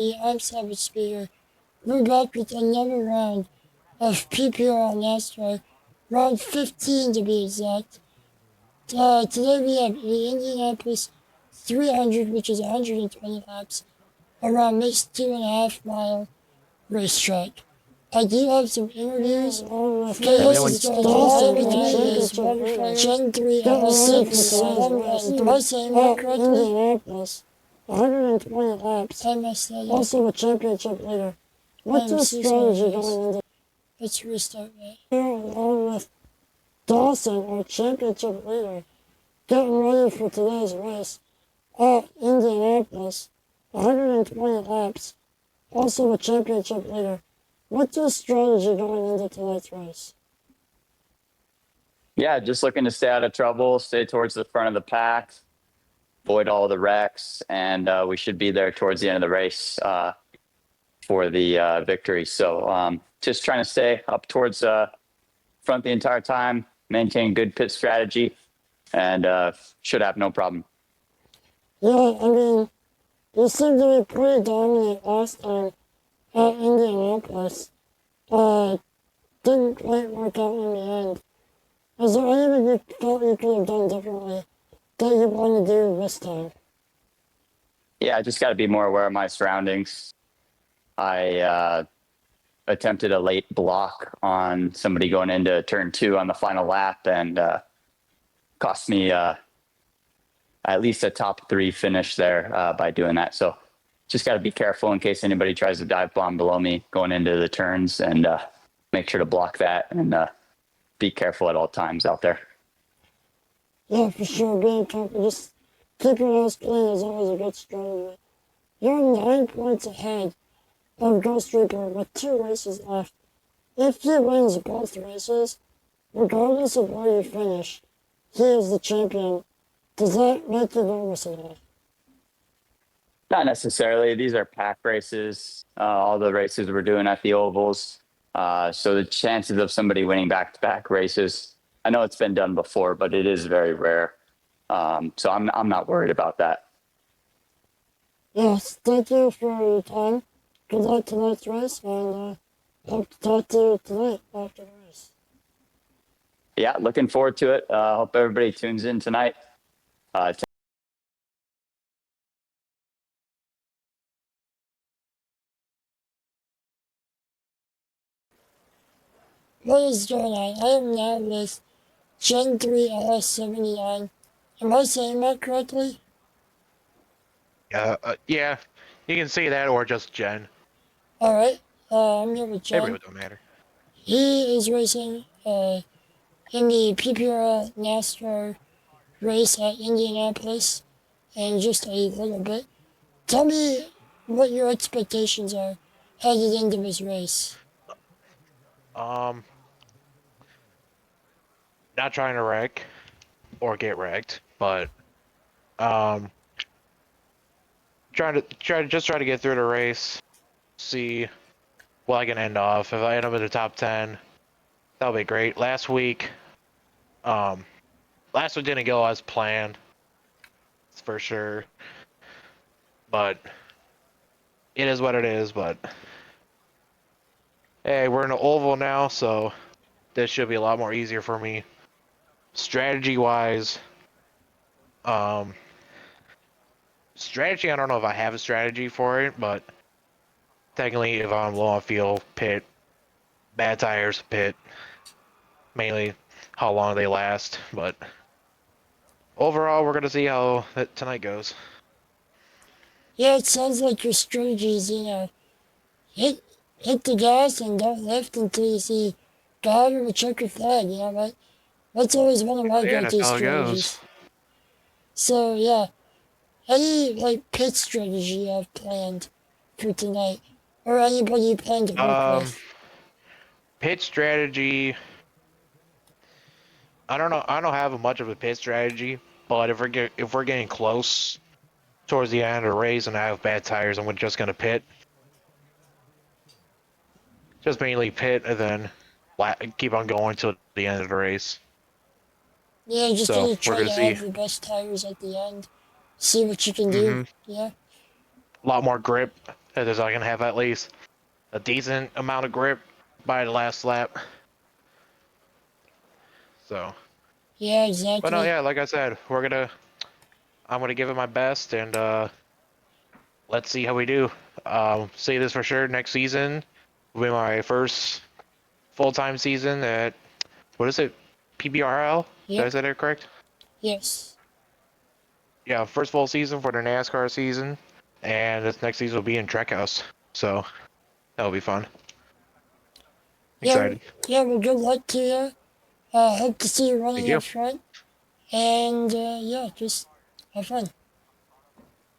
I'm Savage Speeder. We're back with another round of PPRL NASCAR, round 15 to be exact. Today we have the Indianapolis 300, which is 120 laps, around this 2.5 mile racetrack. I do have some interviews. This is Gen 3 L6. Am I saying that correctly? 120 laps. I messed that up. Also a championship leader. What's your strategy going into? Let's restart that. Here along with Dawson, our championship leader, getting ready for today's race at Indianapolis. 120 laps. Also a championship leader. What's your strategy going into tonight's race? Yeah, just looking to stay out of trouble, stay towards the front of the pack, avoid all the wrecks, and we should be there towards the end of the race for the victory. So just trying to stay up towards front the entire time, maintain good pit strategy, and should have no problem. Yeah, I mean, you seem to be pretty dominant last time at Indianapolis. Didn't quite work out in the end. Is there anything you thought you could have done differently that you want to do this time? Yeah, I just got to be more aware of my surroundings. I attempted a late block on somebody going into turn 2 on the final lap, and cost me at least a top 3 finish there by doing that. So just got to be careful in case anybody tries to dive bomb below me going into the turns, and make sure to block that and be careful at all times out there. Yeah, for sure. Being careful, just keep your nose clean is always a good strategy. You're 9 points ahead of Ghost Reaper with 2 races left. If he wins both races, regardless of where you finish, he is the champion. Does that make you nervous at all? Not necessarily. These are pack races. All the races we're doing at the ovals. So the chances of somebody winning back-to-back races, I know it's been done before, but it is very rare. So I'm not worried about that. Yes, thank you for your time. Good luck tonight's race, and hope to talk to you tonight after the race. Yeah, looking forward to it. Hope everybody tunes in tonight. What is going on? I am now with Gen 3 LS79. Am I saying that correctly? Yeah, you can say that or just Jen. Alright, I'm here with Jen. It don't matter. He is racing in the PPRL NASCAR race at Indianapolis in just a little bit. Tell me what your expectations are headed into this race. Not trying to wreck or get wrecked, but try to get through the race, see what I can end off. If I end up in the top 10, that'll be great. Last week didn't go as planned, for sure, but it is what it is. But hey, we're in an oval now, so this should be a lot more easier for me. Strategy wise, strategy, I don't know if I have a strategy for it, but technically if I'm low on fuel, pit, bad tires, pit, mainly how long they last. But overall, we're gonna see how tonight goes. Yeah, it sounds like your strategy is, hit the gas and don't lift until you see God or the checkered flag, but that's always one of my go-to strategies. So yeah, any pit strategy you have planned for tonight, or anybody you plan to work with? Pit strategy, I don't know. I don't have much of a pit strategy, but if we're getting close towards the end of the race and I have bad tires, I'm just gonna pit. Just mainly pit and then keep on going till the end of the race. Yeah, just So to try to have the best tires at the end. See what you can do. Yeah. A lot more grip. That I can have at least a decent amount of grip by the last lap. So, Yeah, but no, exactly. yeah, like I said, I'm gonna give it my best, and let's see how we do. Say this for sure, next season will be my first full-time season at, what is it, PPRL? Did I Yep. say that correct? Yes. Yeah, first full season for the NASCAR season, and this next season will be in Trackhouse, so that'll be fun. Yeah. Excited. Yeah. Well, good luck to you. Hope to see you Thank running you. up front. And yeah, just have fun.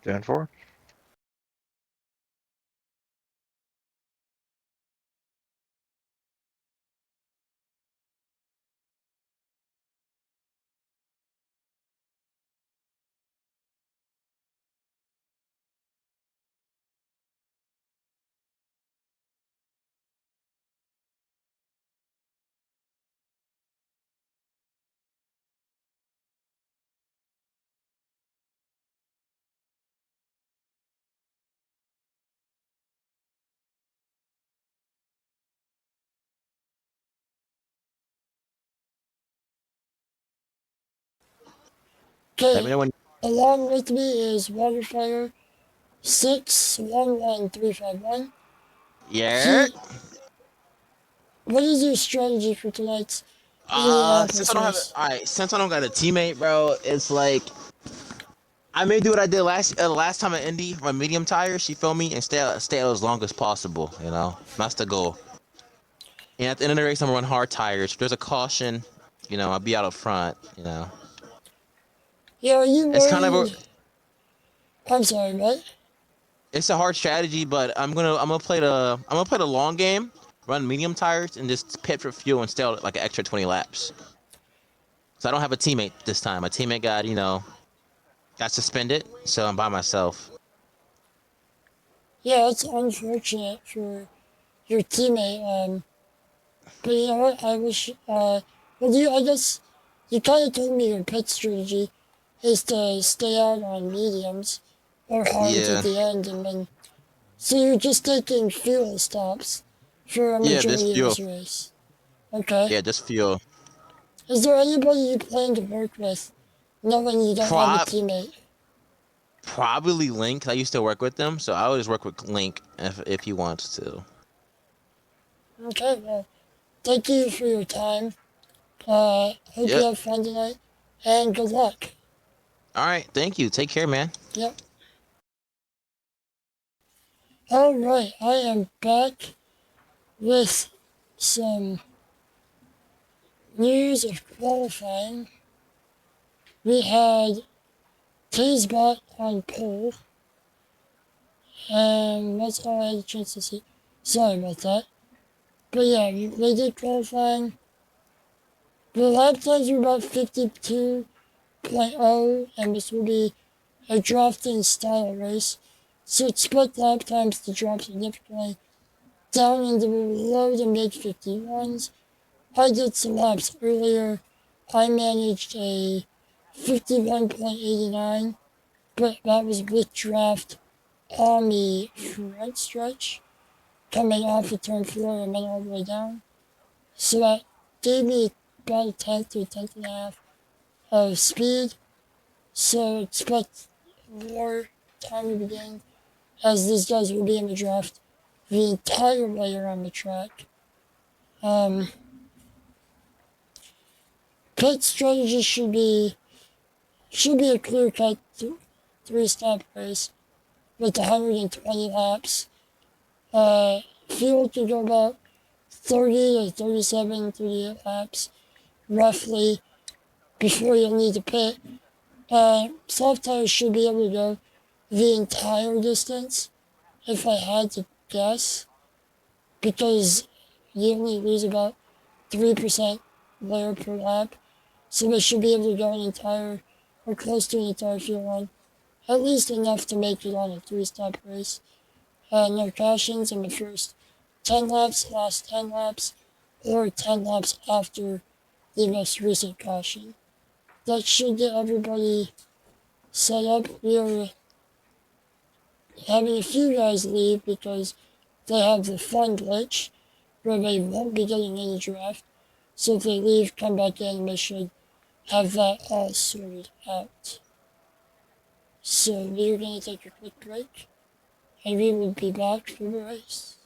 10-4. Let me Okay. know when. Along with me is Waterfire 611351. Yeah. He, what is your strategy for tonight's Since Indianapolis I don't have race? all right, since I don't got a teammate, bro, it's like I may do what I did last time at Indy, run medium tires. She feel me and stay out as long as possible. You know, that's the goal. And at the end of the race, I'm gonna run hard tires. If there's a caution, you know, I'll be out up front. You know, Yeah, are you it's kind of a worried? I'm sorry, what? it's a hard strategy, but I'm gonna play the long game, run medium tires, and just pit for fuel and stay out like an extra 20 laps. So I don't have a teammate this time. My teammate got suspended, so I'm by myself. Yeah, it's unfortunate for your teammate. But you know what? I wish. Well, I guess you kind of told me your pit strategy is to stay out on mediums or hards at Yeah, the end, and then so you're just taking fuel stops for a yeah, just majority of fuel. this race. Okay. Yeah, just fuel. Is there anybody you plan to work with, knowing you don't have a Prob teammate? Probably Link. I used to work with them, so I always work with Link if he wants to. Okay. Well, thank you for your time. Hope you Yep. have fun tonight, and good luck. All right. Thank you. Take care, man. Yep. All right, I am back with some news of qualifying. We had T-Spot on pole, and that's all I had a chance to see. Sorry about that. But yeah, they did qualifying. The lap times were about 52.0, and this will be a drafting style race. So expect lap times to drop significantly down into the low to mid 51s. I did some laps earlier. I managed a 51.89, but that was with draft on the front stretch, coming off of turn 4 and then all the way down. So that gave me about a tenth to a tenth and a half of speed. So expect more time to begin, as these guys will be in the draft the entire way around the track. Um, Pit strategy should be a clear cut three-step race with 120 laps. Fuel to go about 30 to 37, 38 laps roughly before you'll need to pit. Soft tires should be able to go the entire distance if I had to guess, because you only lose about 3% wear per lap. So they should be able to go an entire or close to an entire fuel line, at least enough to make it on a three-step race. No cautions in the first 10 laps, last 10 laps, or 10 laps after the most recent caution. That should get everybody set up. having a few guys leave because they have the fun glitch where they won't be getting any draft. So if they leave, come back in, and they should have that all sorted out. So we're going to take a quick break, and we will be back for the race.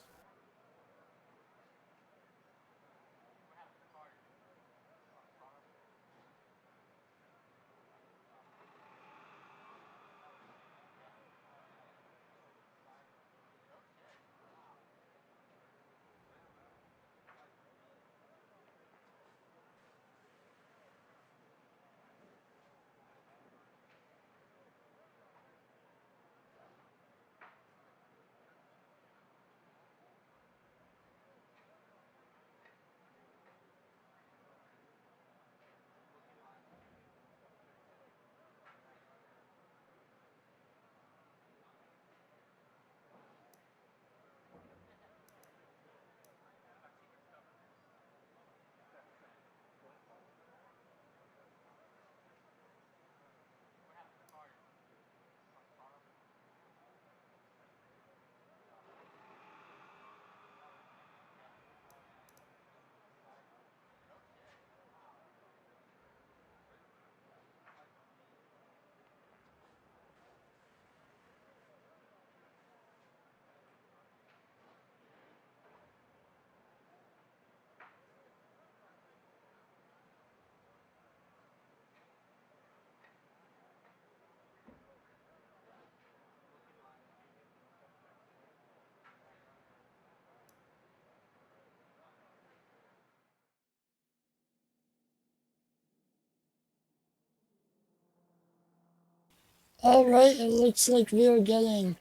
Alright, it looks like we are getting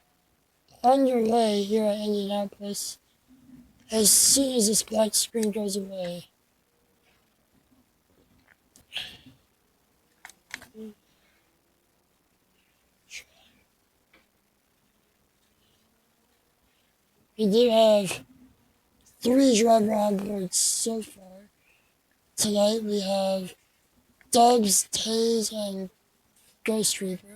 underway here at Indianapolis as soon as this black screen goes away. We do have 3 driver on board so far. Tonight we have Dubs, Taze, and Ghost Reaper.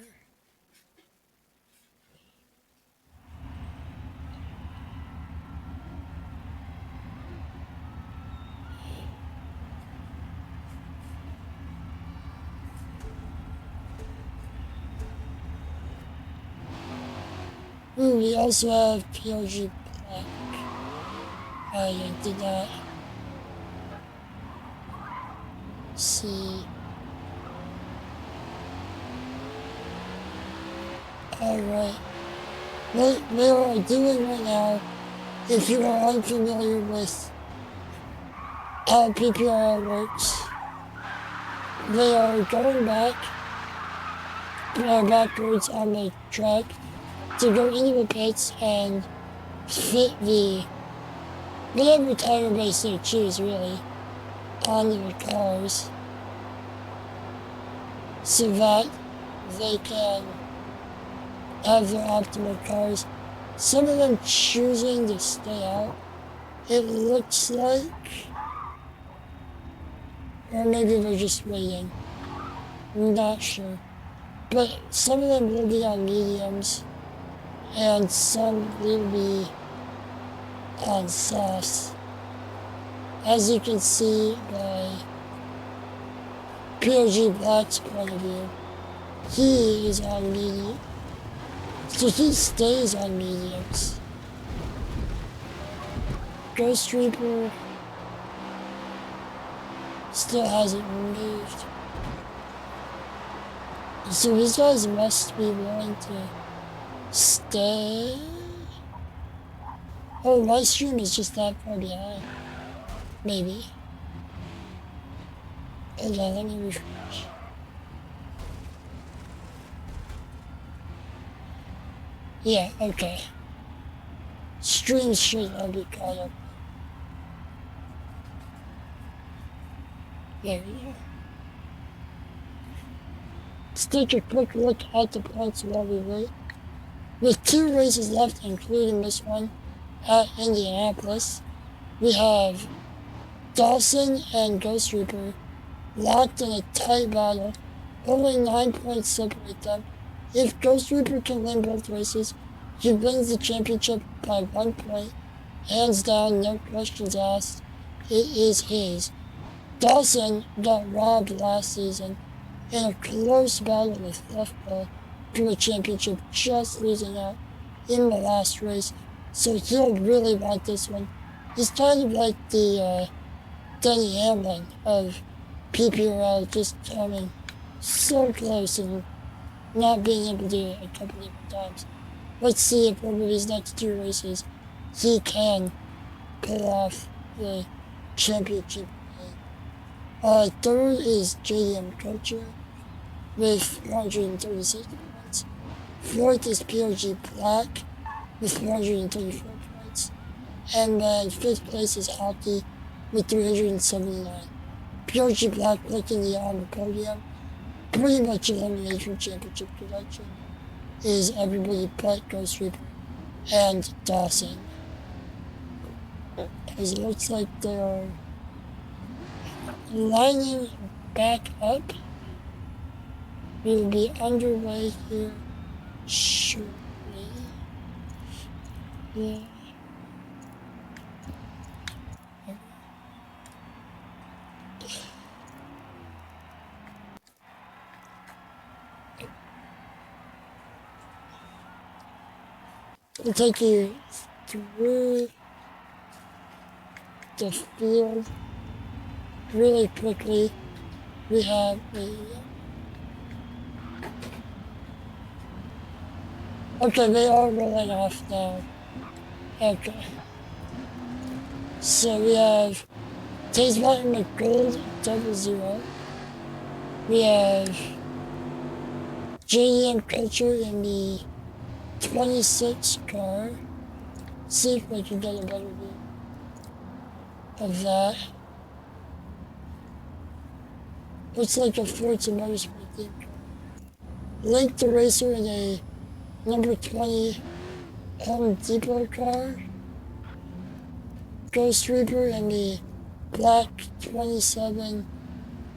Ooh, we also have PLG Black. I did not see. Alright. What we are doing right now, if you are unfamiliar with how PPRL works, they are going backwards on the track to go into the pits and fit whatever tire base they choose, really, onto the cars so that they can have their optimal cars. Some of them choosing to stay out, it looks like, or maybe they're just waiting. I'm not sure. But some of them will be on mediums, and some will be on softs. As you can see by POG Black's point of view, he is on medium. So he stays on mediums. Ghost Reaper still hasn't moved. So these guys must be willing to stay. Oh, my stream is just that far behind. Maybe. Hold on, let me refresh. Yeah, okay. Streams should all be caught up. There we go. Let's take a quick look at the points while we wait. With 2 races left, including this one at Indianapolis, we have Dawson and Ghost Reaper locked in a tight battle. Only 9 points separate them. If Ghost Reaper can win both races, He wins the championship by 1 point. Hands down, no questions asked. It is his. Dawson got robbed last season in a close battle with Lefko for the championship, just losing out in the last race. So he'll really want this one. He's kind of like the Denny Hamlin of PPRL, just coming so close and not being able to do it a couple different times. Let's see if over these next 2 races he can pull off the championship. Third is JDM Culture with 136 points. Fourth is PRG Black with 134 points. And then fifth place is Hockey with 379. PRG Black looking on the podium. Pretty much eliminated from championship production is everybody but Ghost Reaper and Dawson. Because it looks like they're lining back up. We will be underway here shortly. Yeah. I'll take you through the field really quickly. We have okay, they are rolling off now. Okay. So we have Taze Martin McGold 00. We have JDM Culture in the 26 car. See if we can get a better view of that. Looks like a Forza Motorsport theme car. Link the Racer in a number 20 Home Depot car. Ghost Reaper in the black 27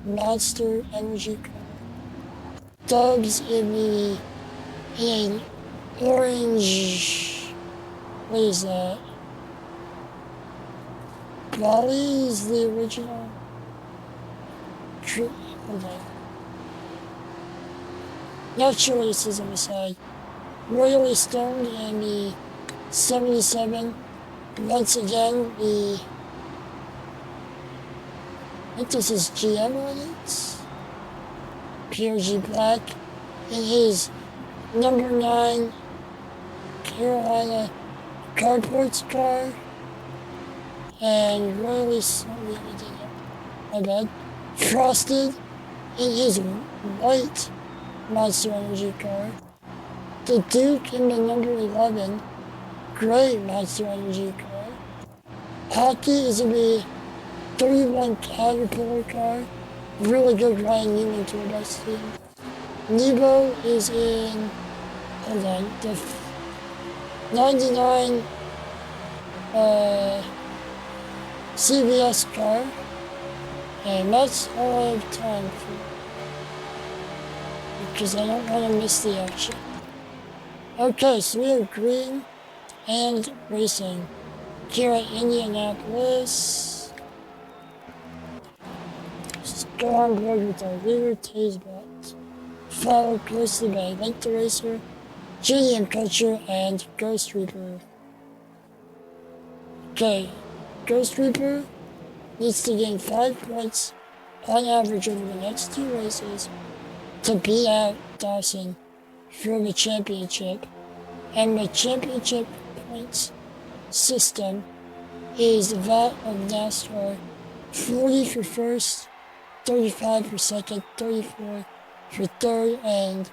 Monster Energy car. Dubs in an orange, what is that? Bali is the original. Hold on. Not sure what this is on the side. Royally Stoned and the 77. Once again, I think this is GM on it. PRG Black in his number 9 Carolina Carports car. And Royally Stoned, my bad. Frosted in his white Monster Energy car. The Duke in the number 11 gray Monster Energy car. Hockey is in the 31 Caterpillar car. Really good Ryan Newman to the best team. Nebo is in, hold on, the 99 CVS car. And that's all I have time for, because I don't want to miss the action. Okay, so we have green and racing here at Indianapolis. Just go on board with our leader, Tazebot. Followed closely by Link the Racer, JDM Culture, and Ghost Reaper. Okay, Ghost Reaper needs to gain 5 points on average over the next 2 races to beat out Dawson for the championship. And the championship points system is that of NASCAR. 40 for first, 35 for second, 34 for third, and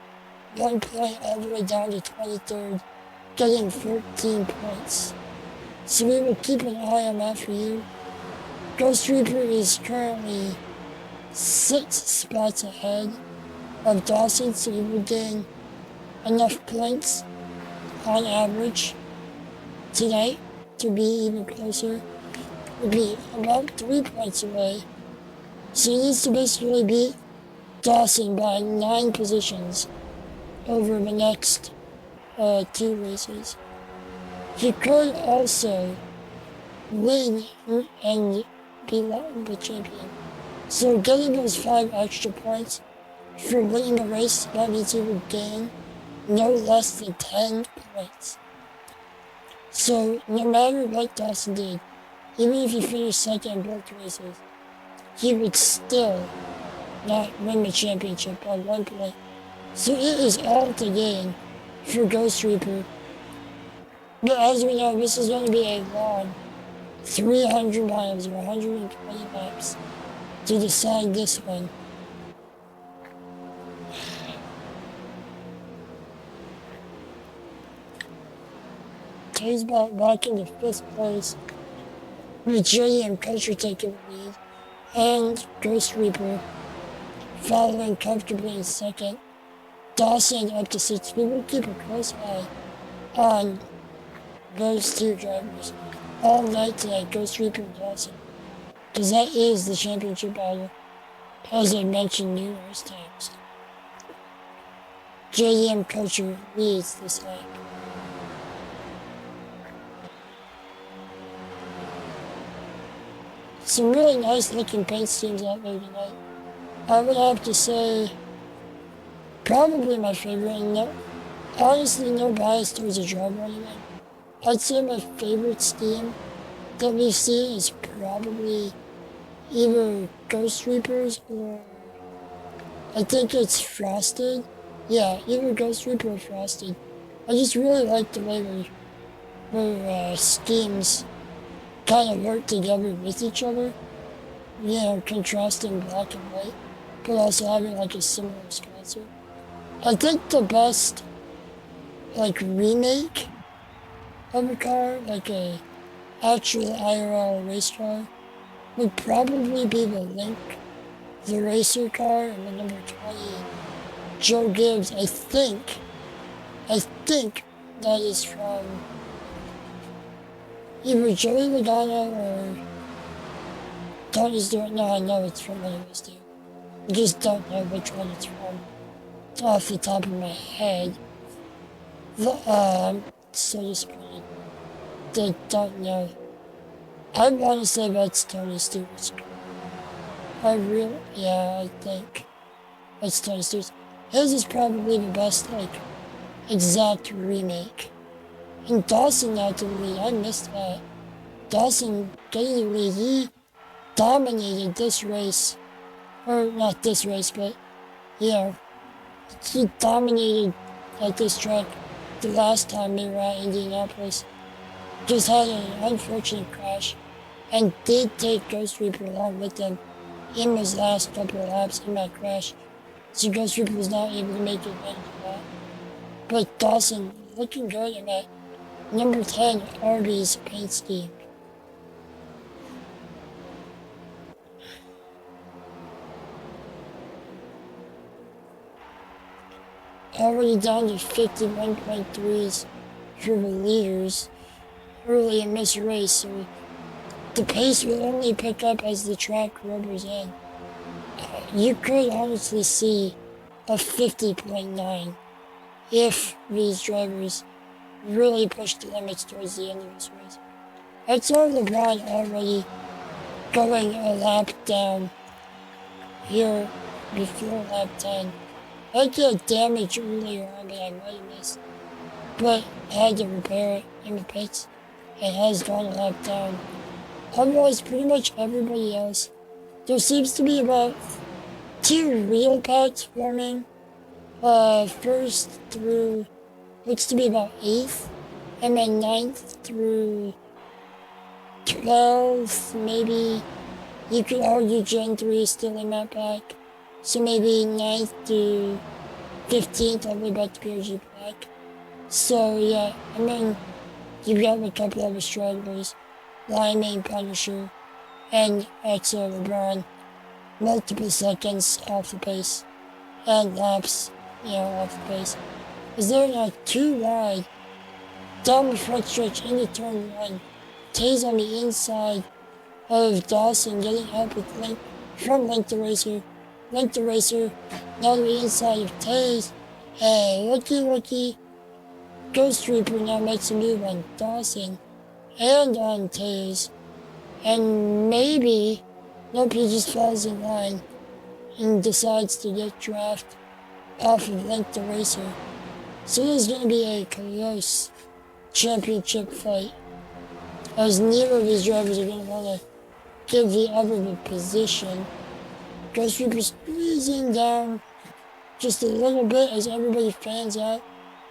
1 point all the way down to 23rd, getting 14 points. So we will keep an eye on that for you. Ghost Reaper is currently 6 spots ahead of Dawson, so he will gain enough points on average tonight to be even closer. Would be about 3 points away. So he needs to basically beat Dawson by 9 positions over the next two races. He could also win and be the champion. So getting those 5 extra points for winning a race, that means he would gain no less than 10 points. So no matter what Dawson did, even if he finished second in both races, he would still not win the championship by 1 point. So it is all to gain for Ghost Reaper. But as we know, this is going to be a long 300 miles or 120 laps to decide this one. He's back into 5th place with JM Culture taking the lead and Ghost Reaper following comfortably in 2nd. Dawson up to 6th. We will keep a close eye on those 2 drivers all night tonight, Ghost Reaper and Dawson, because that is the championship battle, as I mentioned numerous times. JM Culture leads this lap. Some really nice looking paint schemes out there tonight. I would have to say, probably my favorite, and honestly no bias towards a driver anyway. I'd say my favorite scheme that we've seen is probably either Ghost Reapers or I think it's Frosted. Yeah, either Ghost Reaper or Frosted. I just really like the way their schemes kind of work together with each other. You know, contrasting black and white, but also having like a similar sponsor. I think the best like remake of a car, like a actual IRL race car, would probably be the Link, the racer car, and the number 20, Joe Gibbs. I think that is from either Joey Logano or Tony's doing. No, I know it's from one of those two. I just don't know which one it's from off the top of my head. So disappointed. They don't know. I want to say that's Tony Stewart's car. I think that's Tony Stewart's. His is probably the best, like, exact remake. And Dawson now to the lead, I missed that. Dawson getting the lead, he dominated this race. Or not this race, but, you know, he dominated at this track the last time they were at Indianapolis. Just had an unfortunate crash and did take Ghost Reaper along with them in his last couple of laps in that crash. So Ghost Reaper was not able to make advantage of that. But Dawson looking good in that number 10 Arby's paint scheme. Already down to 51.3s for the leaders early in this race, so the pace will only pick up as the track rubbers in. You could honestly see a 50.9 if these drivers really push the limits towards the end of this race. I saw LeBron already going a lap down here before lap 10. I did damage earlier on that I might have missed, but I had to repair it in the pits. It has gone a lap down. Otherwise, pretty much everybody else. There seems to be about 2 real pads forming. First through, looks to be about 8th, and then 9th through 12th, maybe. You could argue Gen 3 is still in that pack. So maybe 9th to 15th all the way back to PRG Black. So yeah, I mean, you've got a couple of stragglers, Lineman, Punisher, and Exo LeBron, multiple seconds off the pace, and laps, off the pace. Is there not too wide, down the front stretch into turn 1, Taze on the inside of Dawson, getting help with Link, from Link the Racer, now to the inside of Taze, and looky, Ghost Reaper now makes a move on Dawson and on Taze. And maybe, nope, he just falls in line and decides to get draft off of Link the Racer. So there's going to be a close championship fight, as neither of these drivers are going to want to give the other the position. Ghost Reaper squeezing down just a little bit as everybody fans out,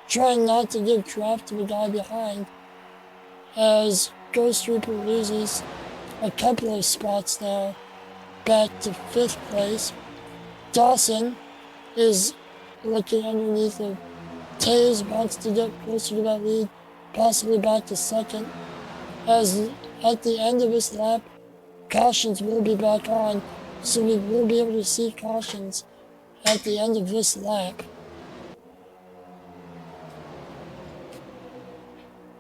trying not to give draft to the guy behind, as Ghost Reaper loses a couple of spots now, back to 5th place. Dawson is looking underneath of Taze, wants to get closer to that lead, possibly back to 2nd, as at the end of this lap, cautions will be back on, so we will be able to see cautions at the end of this lap.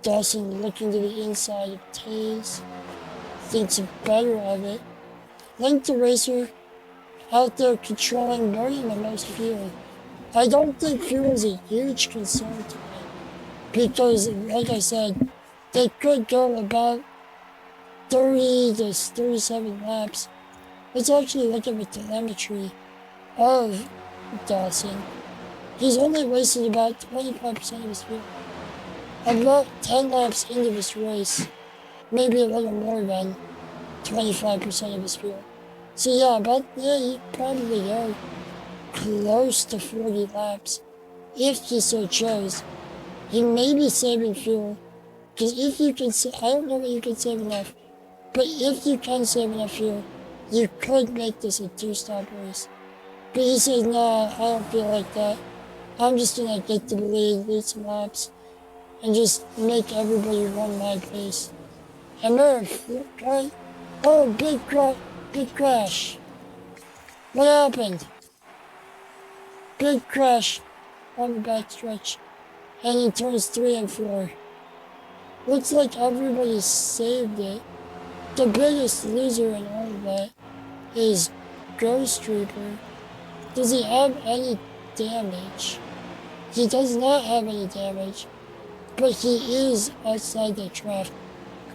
Dawson looking to the inside of Taze, thinks better of it. Link the Racer out there controlling more than the most fuel. I don't think fuel is a huge concern to me, because, like I said, they could go about 30 to 37 laps. Let's actually look at the telemetry of Dawson. He's only wasted about 25% of his fuel. About 10 laps into this race, maybe a little more than 25% of his fuel. So yeah, you probably go close to 40 laps if he so chose. He may be saving fuel, because if you can, I don't know that you can save enough, but if you can save enough fuel, you could make this a 2-stop race. But he says, nah, I don't feel like that. I'm just gonna get to the lead some laps, and just make everybody run my pace. And there, right? Oh, big crash. What happened? Big crash on the backstretch, and in turns 3 and 4. Looks like everybody saved it. The biggest loser in all of that is Ghost Reaper. Does he have any damage? He does not have any damage, but he is outside the draft.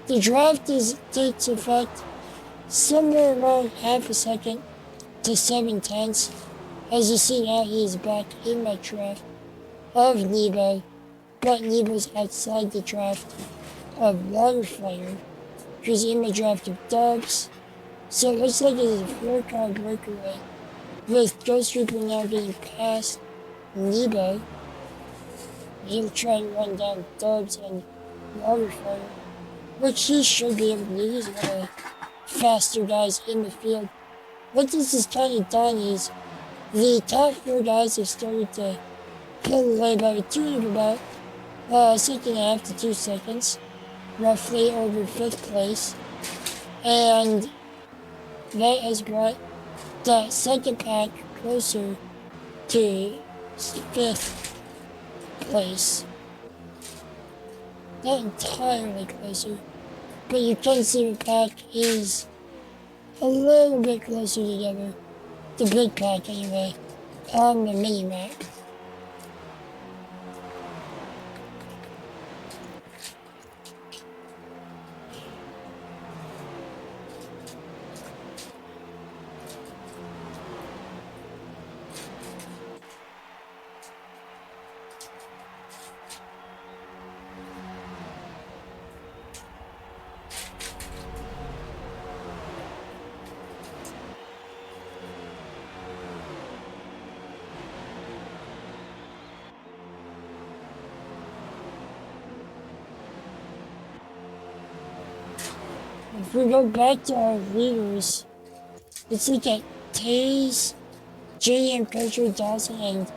The draft takes effect somewhere around half a second to 7/10. As you see now, he is back in my draft of Nebo, but Nebo's outside the draft of Waterfire. He's in my draft of Dubs. So it looks like it's a 4-car breakaway, with Ghost Reaper now getting past Nebo. He'll try and run down Dubs and Waterfire, which he should be able to do. He's one of the faster guys in the field. What this has kind of done is the top 4 guys have started to pull away by a tune of about 1.5 to 2 seconds, roughly over 5th place. And that has brought that 2nd pack closer to 5th place. Not entirely closer, but you can see the pack is a little bit closer together. The big pack anyway, on the mini map. If we go back to our leaders, let's look at Taze, JM Coacher Dawson, and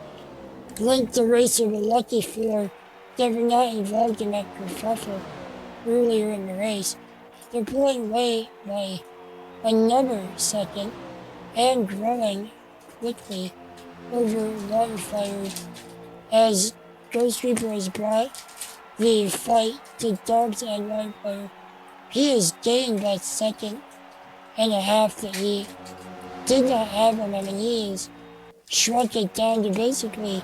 Link the Racer, the lucky 4 that were not involved in that kerfuffle earlier in the race. They're pulling away by another second and growing quickly over Waterfire, as Ghost Reaper has brought the fight to Dubs and Waterfire. He has gained that 1.5 seconds that he did not have him. I mean, he has shrunk it down to basically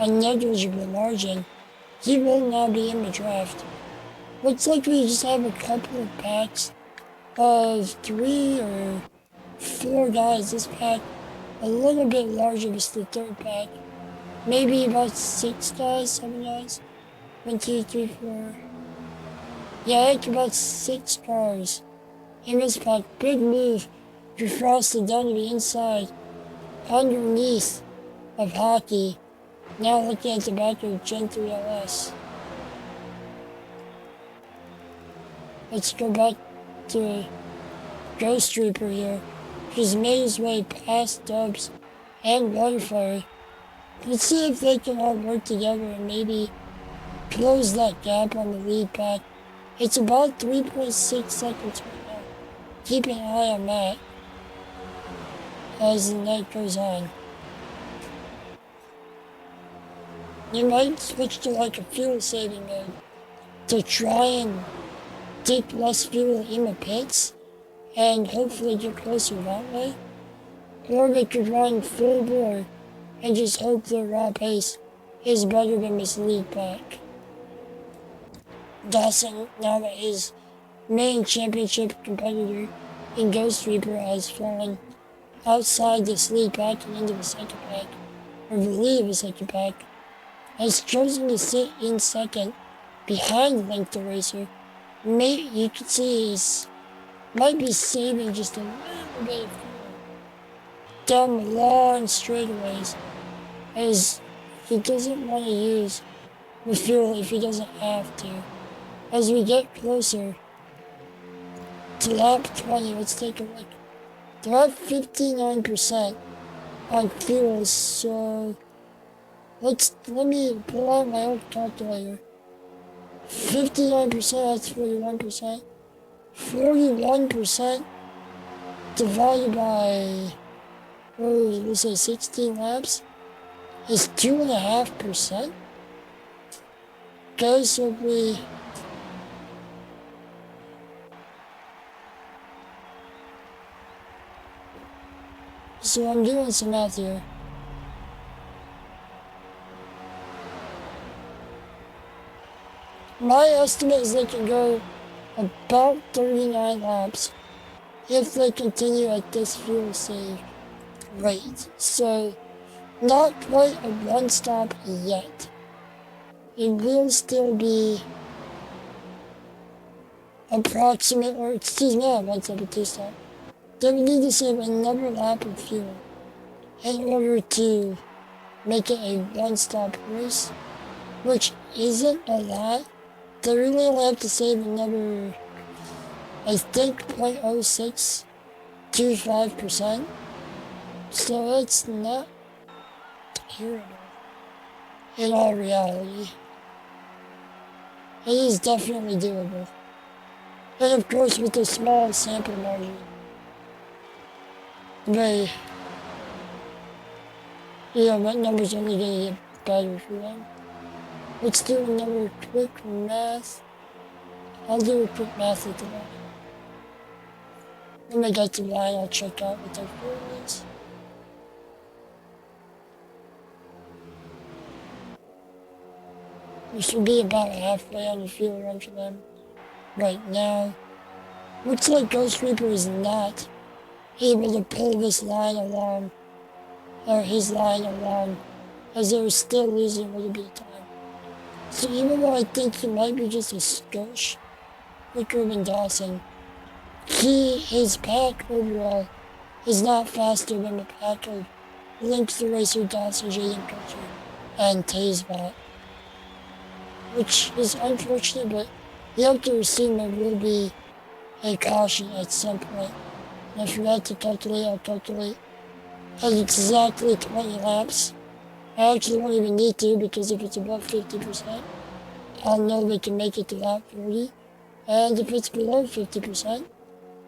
a negligible margin. he will now be in the draft. Looks like we just have a couple of packs of 3 or 4 guys. This pack a little bit larger, this is the third pack. Maybe about 6 guys, 7 guys. 1, 2, 3, 4. Yeah, it's about 6 cars in this pack. Big move for Frosted down to the inside, underneath of Hockey. Now looking at the back of Gen 3 LS. Let's go back to Ghost Reaper here. He's made his way past Dubs and Waterfire. Let's see if they can all work together and maybe close that gap on the lead pack. It's about 3.6 seconds right now. Keep an eye on that as the night goes on. You might switch to like a fuel saving mode to try and take less fuel in the pits and hopefully get closer that way. Or they could run full bore and just hope their raw pace is better than this lead pack. Dawson, now that his main championship competitor in Ghost Reaper has fallen outside this lead pack and into the second pack, or the lead of the second pack, has chosen to sit in second behind Link the Racer. You can see he's might be saving just a little bit of fuel down the long straightaways, as he doesn't want to use the fuel if he doesn't have to. As we get closer to lap 20, let's take a look. They're at 59% on fuel, so let me pull out my old calculator. 59%, that's 41%. 41% divided by, let's say 16 laps is 2.5%. Okay, so we so I'm doing some math here. My estimate is they can go about 39 laps if they continue at this fuel save rate. So, not quite a one stop yet. It will still be approximate, or excuse me, not one stop, a 2 stop. They would need to save another lap of fuel in order to make it a one stop race, which isn't a lot. They really only have to save another, I think, 0.0625%. So it's not terrible in all reality. It is definitely doable. And of course, with the small sample margin, that number's only going to get better for them. Let's do another quick math. I'll do a quick math at the line. When I get to the line, I'll check out what their fuel is. We should be about halfway on the fuel run for them right now. Looks like Ghost Reaper is not able to pull this line along, or his line along, as they're still losing a little bit of time. So even though I think he might be just a skosh quicker than Dawson, his pack overall is not faster than the pack of Link the Racer, Dawson, Jaden Culture, and Tazebot. Which is unfortunate, but you have to assume there will be a caution at some point. And if you had to calculate, I'll calculate at exactly 20 laps. I actually won't even need to, because if it's above 50%, I'll know they can make it to lap 40. And if it's below 50%,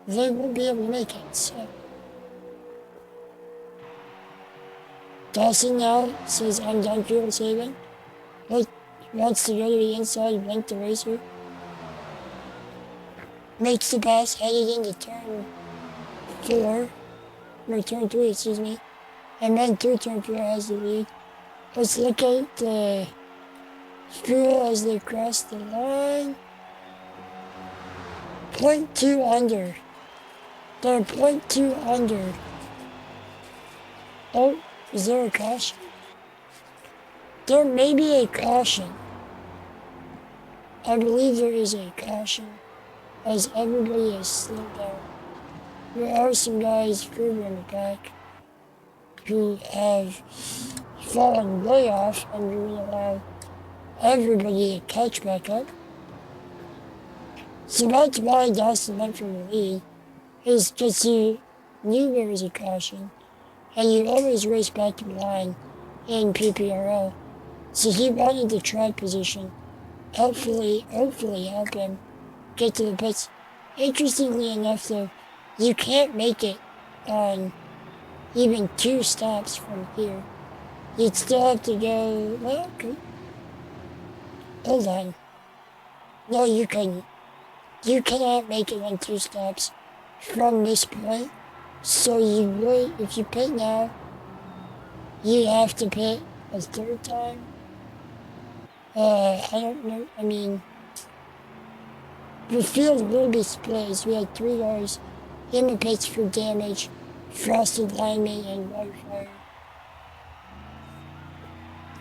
they won't be able to make it. So Dawson now says, I'm done fuel saving. Wants to go to the inside of Link the Racer. Makes the pass headed into turn 4, or turn 3, excuse me. And then through turn 4 has the lead. Let's look at the fuel as they cross the line. 0.2 under. They're 0.2 under. Oh, is there a caution? There may be a caution. I believe there is a caution as everybody has slowed down. There are some guys further in the back who have fallen way off and we will allow everybody to catch back up. So that's why Dawson went for the lead, is because he knew there was a caution and you always race back to the line in PPRL. So he wanted the track position, hopefully help him get to the pits. Interestingly enough though, you can't make it on even 2 stops from here. You'd still have to go, well, okay. Hold on. No, you couldn't. You cannot make it on 2 stops from this point. So you would, if you pit now, you'd have to pit a 3rd time. I don't know, I mean, the field will be split as we had 3 cars in the pits for damage, frosted lineman, and wildfire.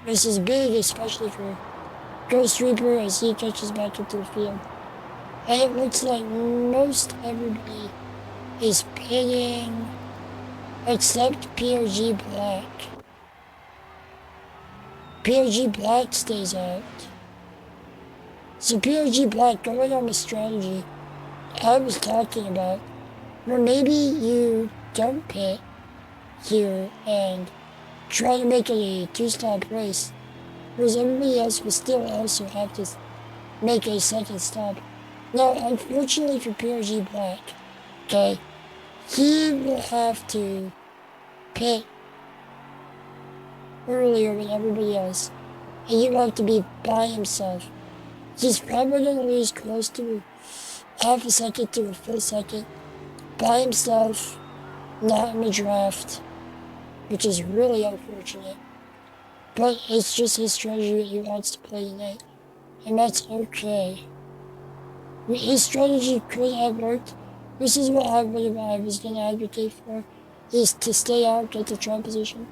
This is big, especially for Ghost Reaper as he catches back into the field. And it looks like most everybody is pitting except PRG Black. PRG Black stays out. So PRG Black, going on the strategy I was talking about, where maybe you don't pit here and try to make it a 2-stop race, whereas everybody else will still also have to make a 2nd stop. Now, unfortunately for PRG Black, okay, he will have to pit earlier than everybody else, and he will have to be by himself. He's probably going to lose close to half a second to a full second by himself, not in the draft, which is really unfortunate. But it's just his strategy that he wants to play tonight, and that's okay. His strategy could have worked. This is what I was going to advocate for, is to stay out, get the track position.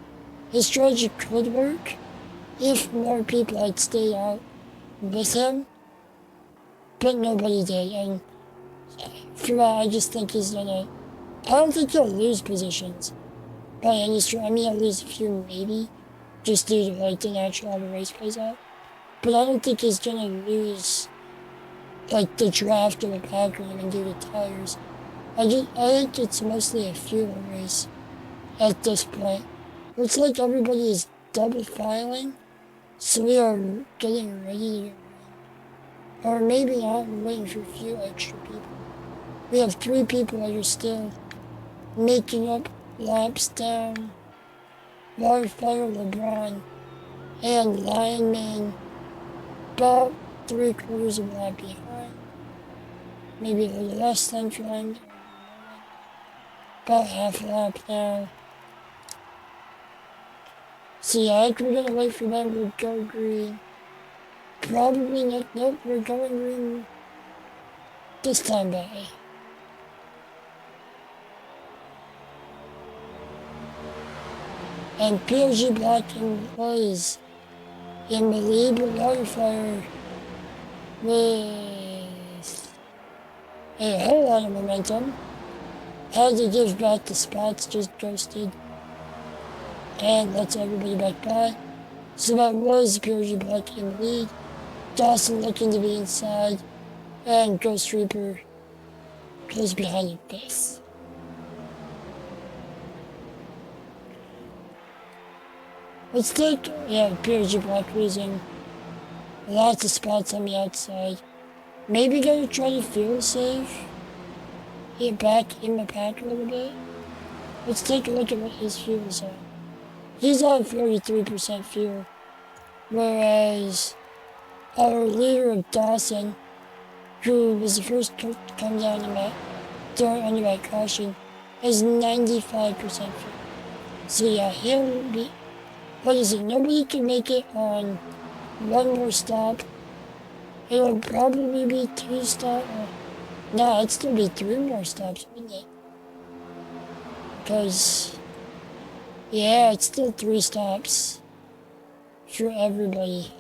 His strategy could work if more people had stayed out with him, but nobody did, and for that I just think he's gonna, I don't think he'll lose positions by any stretch. I mean, he'll lose a few maybe, just due to like the natural how the race plays out, but I don't think he's gonna lose like the draft or the pack or even due to tires. I think it's mostly a fuel race at this point. Looks like everybody is double filing, so we are getting ready to get ready. Or maybe not, we're waiting for a few extra people. We have 3 people that are still making up laps down. Wildfire, LeBron, and Lineman, about 3/4 of a lap behind. Maybe a little less than trying. About half a lap now. So yeah, I think we're gonna wait for them to go green. Probably not, nope, we're going green this time, buddy. And POG Black was in the lead with Wildfire with a whole lot of momentum. Had to give back the spots, just ghosted. And lets everybody back by. So that was POG Black in the lead. Dawson looking to be inside. And Ghost Reaper goes behind the base. Let's take, yeah, PRG Black losing lots of spots on the outside. Maybe gonna try to fuel save. Get back in the pack a little bit. Let's take a look at what his fuel's on. He's on 43% fuel. Whereas our leader of Dawson, who was the first to come down the mat during under that caution, is 95% fuel. So yeah, he'll be, what is it, nobody can make it on one more stop. It'll probably be 2 stops. No, it'd still be 3 more stops, wouldn't it? Because, yeah, it's still 3 stops for everybody.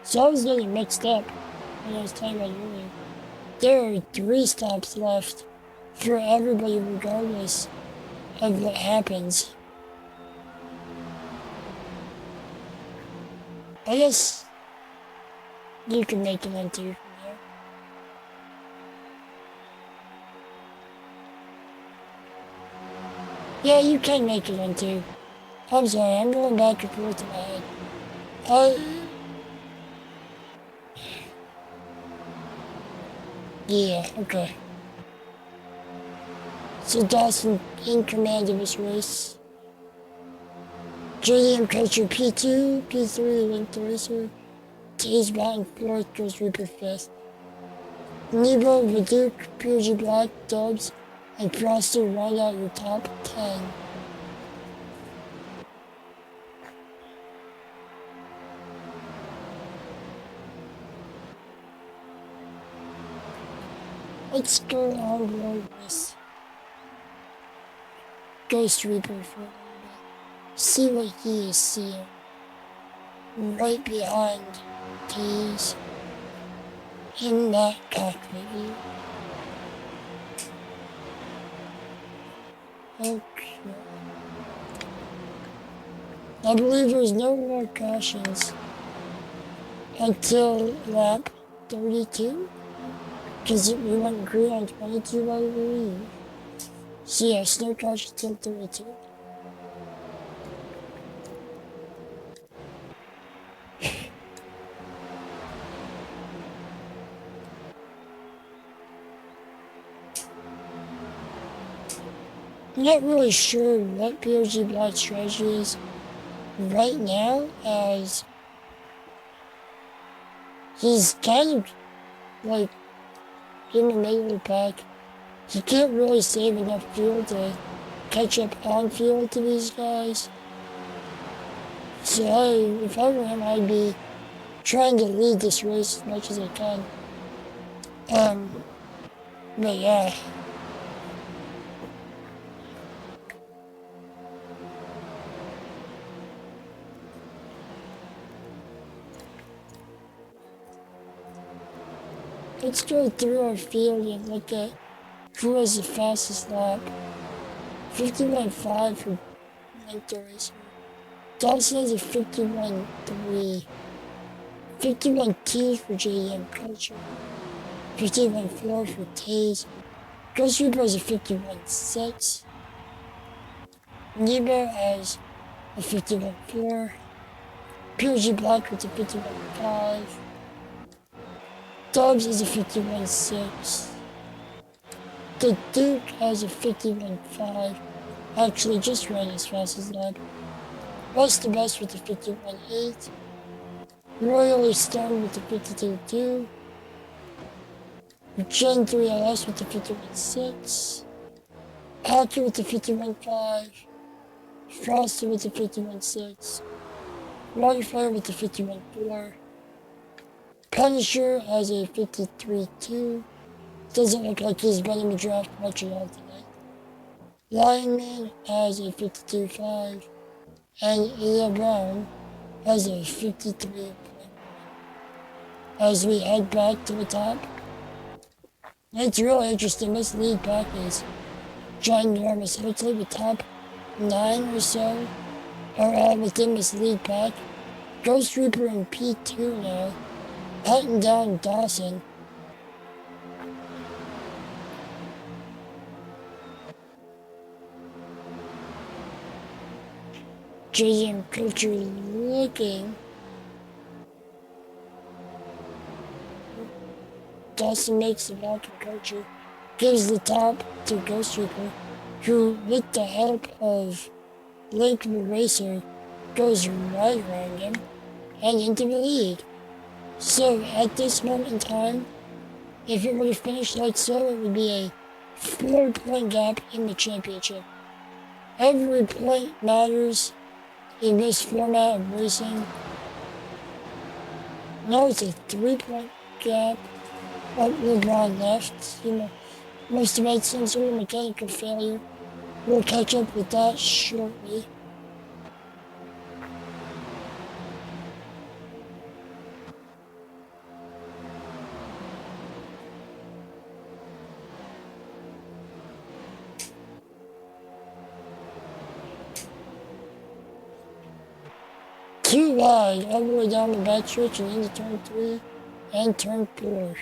So I was getting mixed up when I was talking about it earlier. There are 3 stops left for everybody regardless of what happens. I guess you can make it on 2 from there. Yeah, you can make it on 2. I'm sorry, I'm going back and forth in my head. Yeah, okay. So Dawson in command of this race. JDM Culture P2, P3 Link the Racer, T's Mountain 4th, Ghost Reaper 5th. Nebo, Viduke, PG Black, Dubs, and Frosty round out your top 10. Let's go on road with Ghost Reaper for a little bit. See what he is seeing. Right behind T's in that cockpit view. Okay. I believe there's no more cautions until lap 32. Because we went green on 22, I believe. So yeah, snow caution till 32. I'm not really sure what POG Black's strategy is right now, as he's kind of like in the middle of the pack. He can't really save enough fuel to catch up on fuel to these guys. So if I were him, I'd be trying to lead this race as much as I can. But yeah. Let's go through our field and look at who has the fastest lap. 51.5 for Link Racer. Dawson has a 51.3. 51.2 for JDM Culture. 51.4 for Taze. Ghost Reaper has a 51.6. Nebo has a 51.4. POG Black with a 51.5. Dubs is a 51.6. The Duke has a 51.5. Actually, just ran as fast as that. What's the best with the 51.8. Royally Stone with the 52.2. Gen 3 LS with the 51.6. Hacker with the 51.5. Frosty with the 51.6. Waterfire with the 51.4. Punisher has a 53.2. Doesn't look like he's been in the draft much at all tonight. Lion Man has a 52.5. And Ella Brown has a 53.1. As we head back to the top, it's really interesting. This lead pack is ginormous. It looks like the top 9 or so are all within this lead pack. Ghost Reaper in P2 now, hunting down Dawson. JDM Culture looking. Dawson makes the Falcon Culture, gives the top to Ghost Reaper, who, with the help of Link the Racer, goes right around him and into the lead. So at this moment in time, if it were to finish like so, it would be a 4-point gap in the championship. Every point matters in this format of racing. Now it's a 3-point gap. But LeBron left. Must have made some sort of mechanical failure. We'll catch up with that shortly. Too wide, all the way down the back stretch and into turn 3 and turn 4.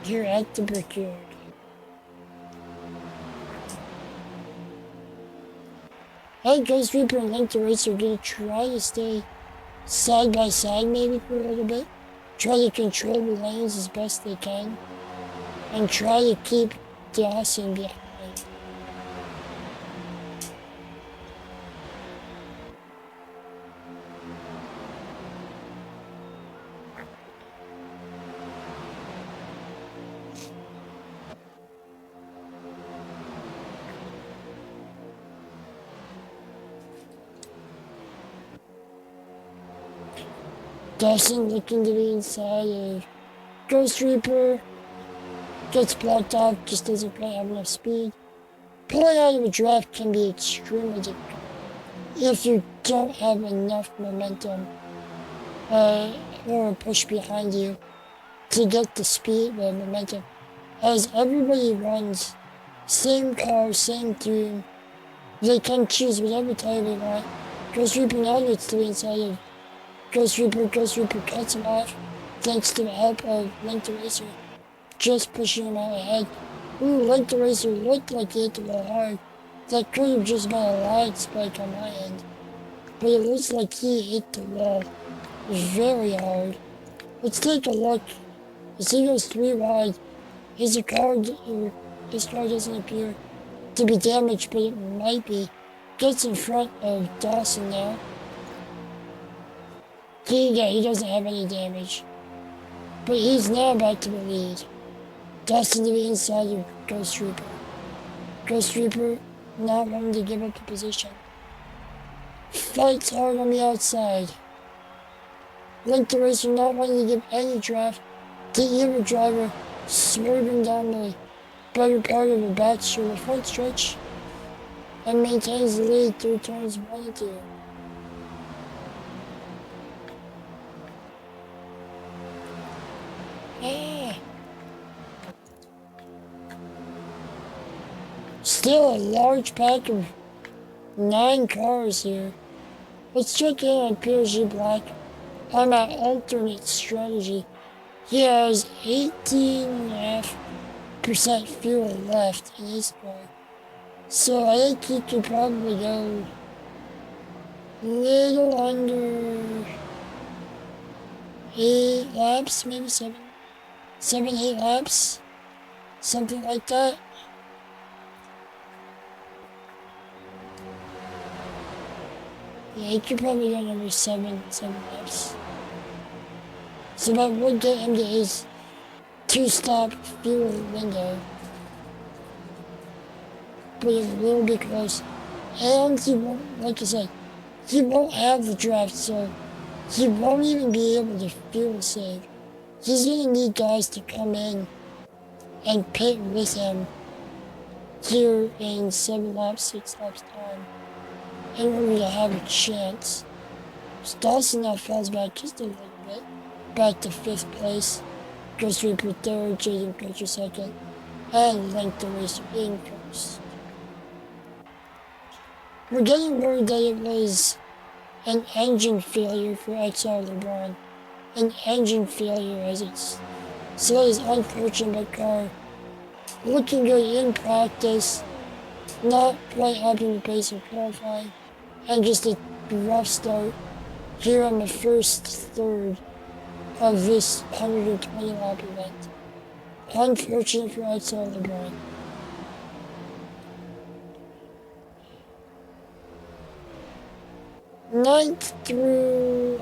Here at the Brickyard. Hey, Ghost Reaper and Link the Racer are gonna try to stay side by side maybe for a little bit. Try to control the lanes as best they can. And try to keep Dawson behind. Dawson looking to the inside of Ghost Reaper. Gets blocked off, just doesn't quite have enough speed. Pulling out of a draft can be extremely difficult if you don't have enough momentum or a push behind you to get the speed or momentum. As everybody runs, same car, same team, they can choose whatever tire they want. Ghost Reaper now gets to the inside of Ghost Reaper cuts him off thanks to the help of Link the Racer, just pushing him out ahead. Ooh, Link the Racer looked like he hit the wall hard. That could have just been a light spike on my end. But it looks like he hit the wall very hard. Let's take a look. As he goes 3 wide, his car doesn't appear to be damaged, but it might be. Gets in front of Dawson now. He doesn't have any damage. But he's now back to the lead. Dawson to the inside of Ghost Reaper. Ghost Reaper not wanting to give up the position. Fights hard on the outside. Link the Racer not wanting to give any draft to either driver, swerving down the better part of the back through the front stretch and maintains the lead through turns 1 and 2. Still a large pack of 9 cars here. Let's check in on PSG Black on my alternate strategy. He has 18.5% fuel left in his car. So I think he could probably go a little under 8 laps, maybe 7, 8 laps, something like that. Yeah, he could probably go number 7 laps. So that would get him to his 2-stop fuel window. But it will be close. And he won't, like I said, he won't have the draft, so he won't even be able to fuel save. He's gonna need guys to come in and pit with him here in 7 laps, 6 laps time in order to have a chance. So Dawson now falls back just a little bit, back to 5th place. Ghost Reaper 3rd, Jaden Coacher 2nd, and Link the Racer in 1st. We're getting word that it was an engine failure for XR LeBron. An engine failure as it's so his unfortunate car looking good in practice, not quite having the pace of qualifying, and just a rough start here on the first third of this 120 lap event. Unfortunate for XR LeBron. Ninth through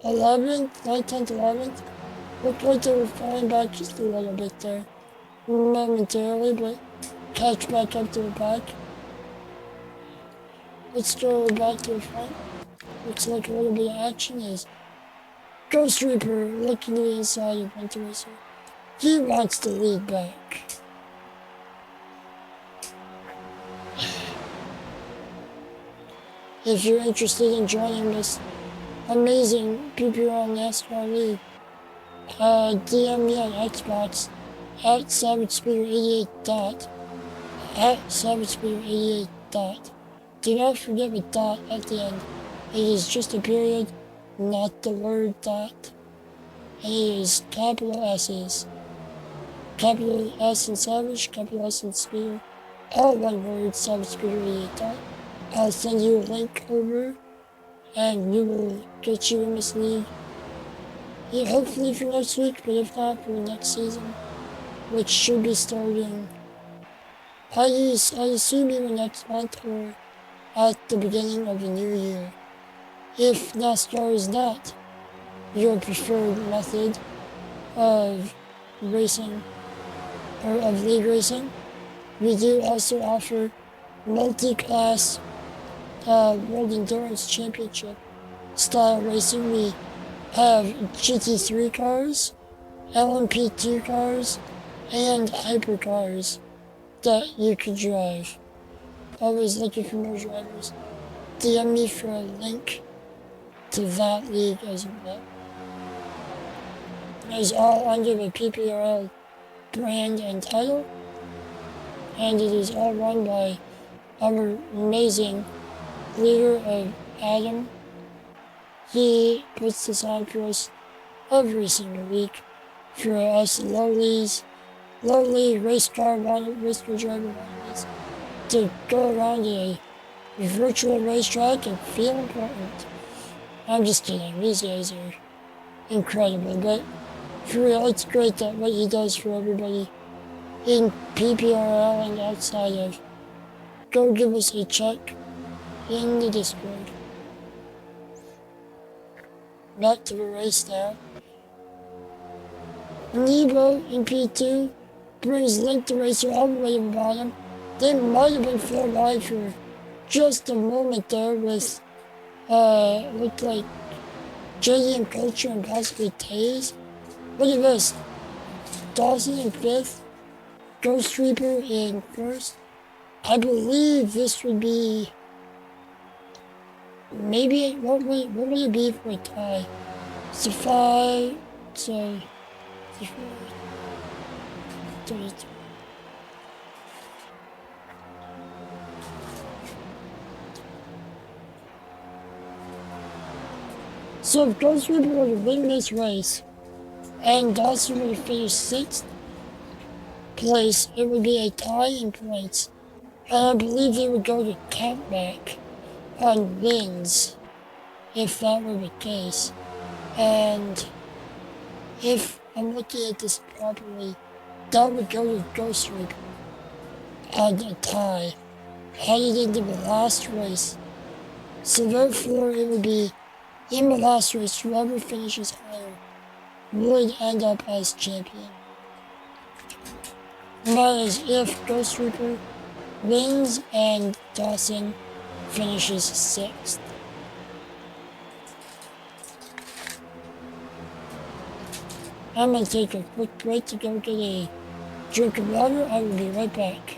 11th, 9th, 10th, 11th. Looked like they were falling back just a little bit there momentarily, but catch back up to the back. Let's go back to the front. Looks like a little bit of action is Ghost Reaper looking to the inside of Winter Racer. He wants to lead back. If you're interested in joining this amazing PPRL NASCAR league, DM me on Xbox at SavageSpeeder88 at SavageSpeeder88. Do not forget the dot at the end. It is just a period, not the word dot. And it is capital S's. Capital S in Savage, capital S in Speeder. All one word, SavageSpeeder88. I'll send you a link over and we will get you in this league. Yeah, hopefully for next week, but if not, for the next season, which should be starting, I assume either next month or at the beginning of the new year. If NASCAR is not your preferred method of racing, or of league racing, we do also offer multi-class World Endurance Championship style racing. We have GT3 cars, LMP2 cars, and hypercars that you can drive. Always looking for more drivers. DM me for a link to that league as well. It is all under the PPRL brand and title, and it is all run by our amazing leader of Adam. He puts this on for us every single week for us lowly race car driver wannabes to go around a virtual racetrack and feel important. I'm just kidding, these guys are incredible, but for real, it's great that what he does for everybody in PPRL and outside of. Go give us a check in the Discord. Back to the race now. Nebo in P2 brings Link the Racer all the way to the bottom. They might have been four wide for just a moment there with, looked like JD and Culture and possibly Taze. Look at this. Dawson in fifth, Ghost Reaper in first. I believe this would be, maybe, what would it be for a tie? It's a 5, so, 32. So if Ghost Reaper were to win this race, and Dawson were to finish 6th place, it would be a tie in points. And I believe they would go to countback on wins, if that were the case. And if I'm looking at this properly, that would go to Ghost Reaper on a tie, headed into the last race. So therefore it would be, in the last race, whoever finishes higher would end up as champion. And that is if Ghost Reaper wins and Dawson finishes 6th. I'm gonna take a quick break to go get a drink of water. I will be right back.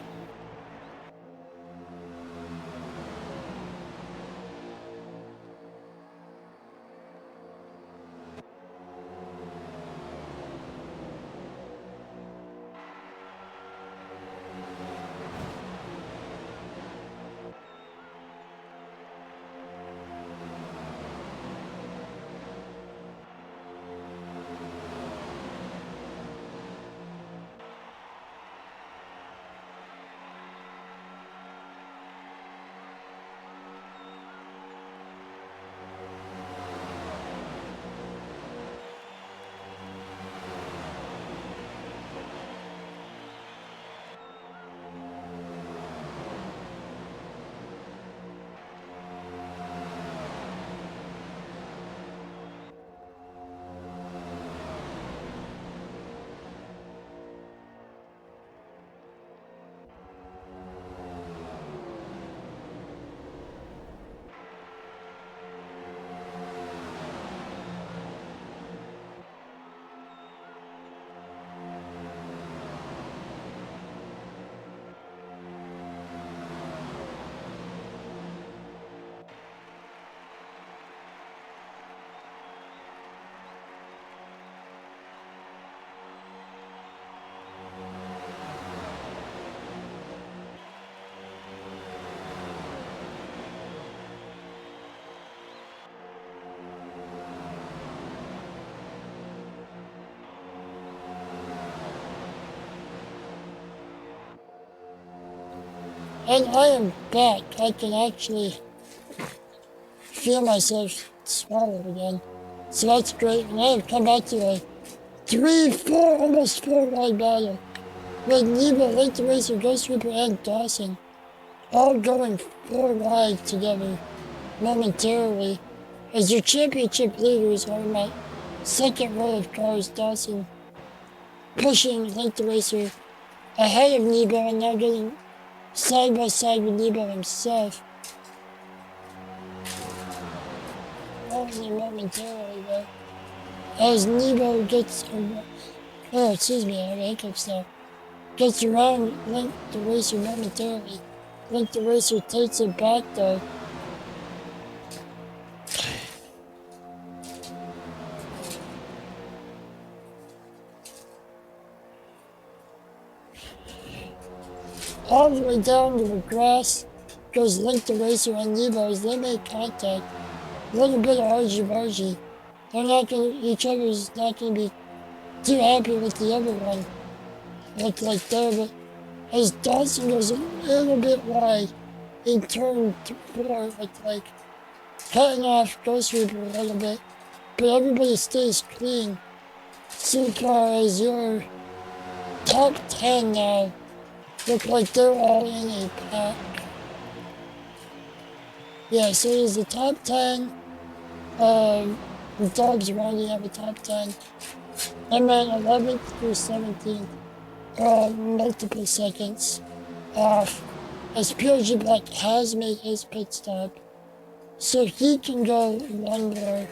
And I am back. I can actually feel myself swallow again. So that's great. And I have come back to a 3-4, almost 4-wide battle with Nebo, Link the Racer, Ghost Reaper, and Dawson all going 4 wide together momentarily as your championship leaders are in my second row of cars. Dawson pushing Link the Racer ahead of Nebo and now getting side by side with Nebo himself. Only momentarily though. As Nebo gets excuse me, I have hiccups there. Gets around Link the Racer momentarily. Link the Racer takes it back though. All the way down to the grass goes Link the Racer and Nebo as they make contact. A little bit of argy-bargy. They're not gonna, each other's not gonna be too happy with the other one. Look like there, but as Dawson goes a little bit wide in turn 4, with like cutting off Ghost Reaper a little bit, but everybody stays clean. So far as your top 10 now look like they're all in a pack. Yeah, so it's the top 10. The dogs rounding out the top 10. And then 11th through 17th are multiple seconds off as PLG Black has made his pit stop. So he can go one more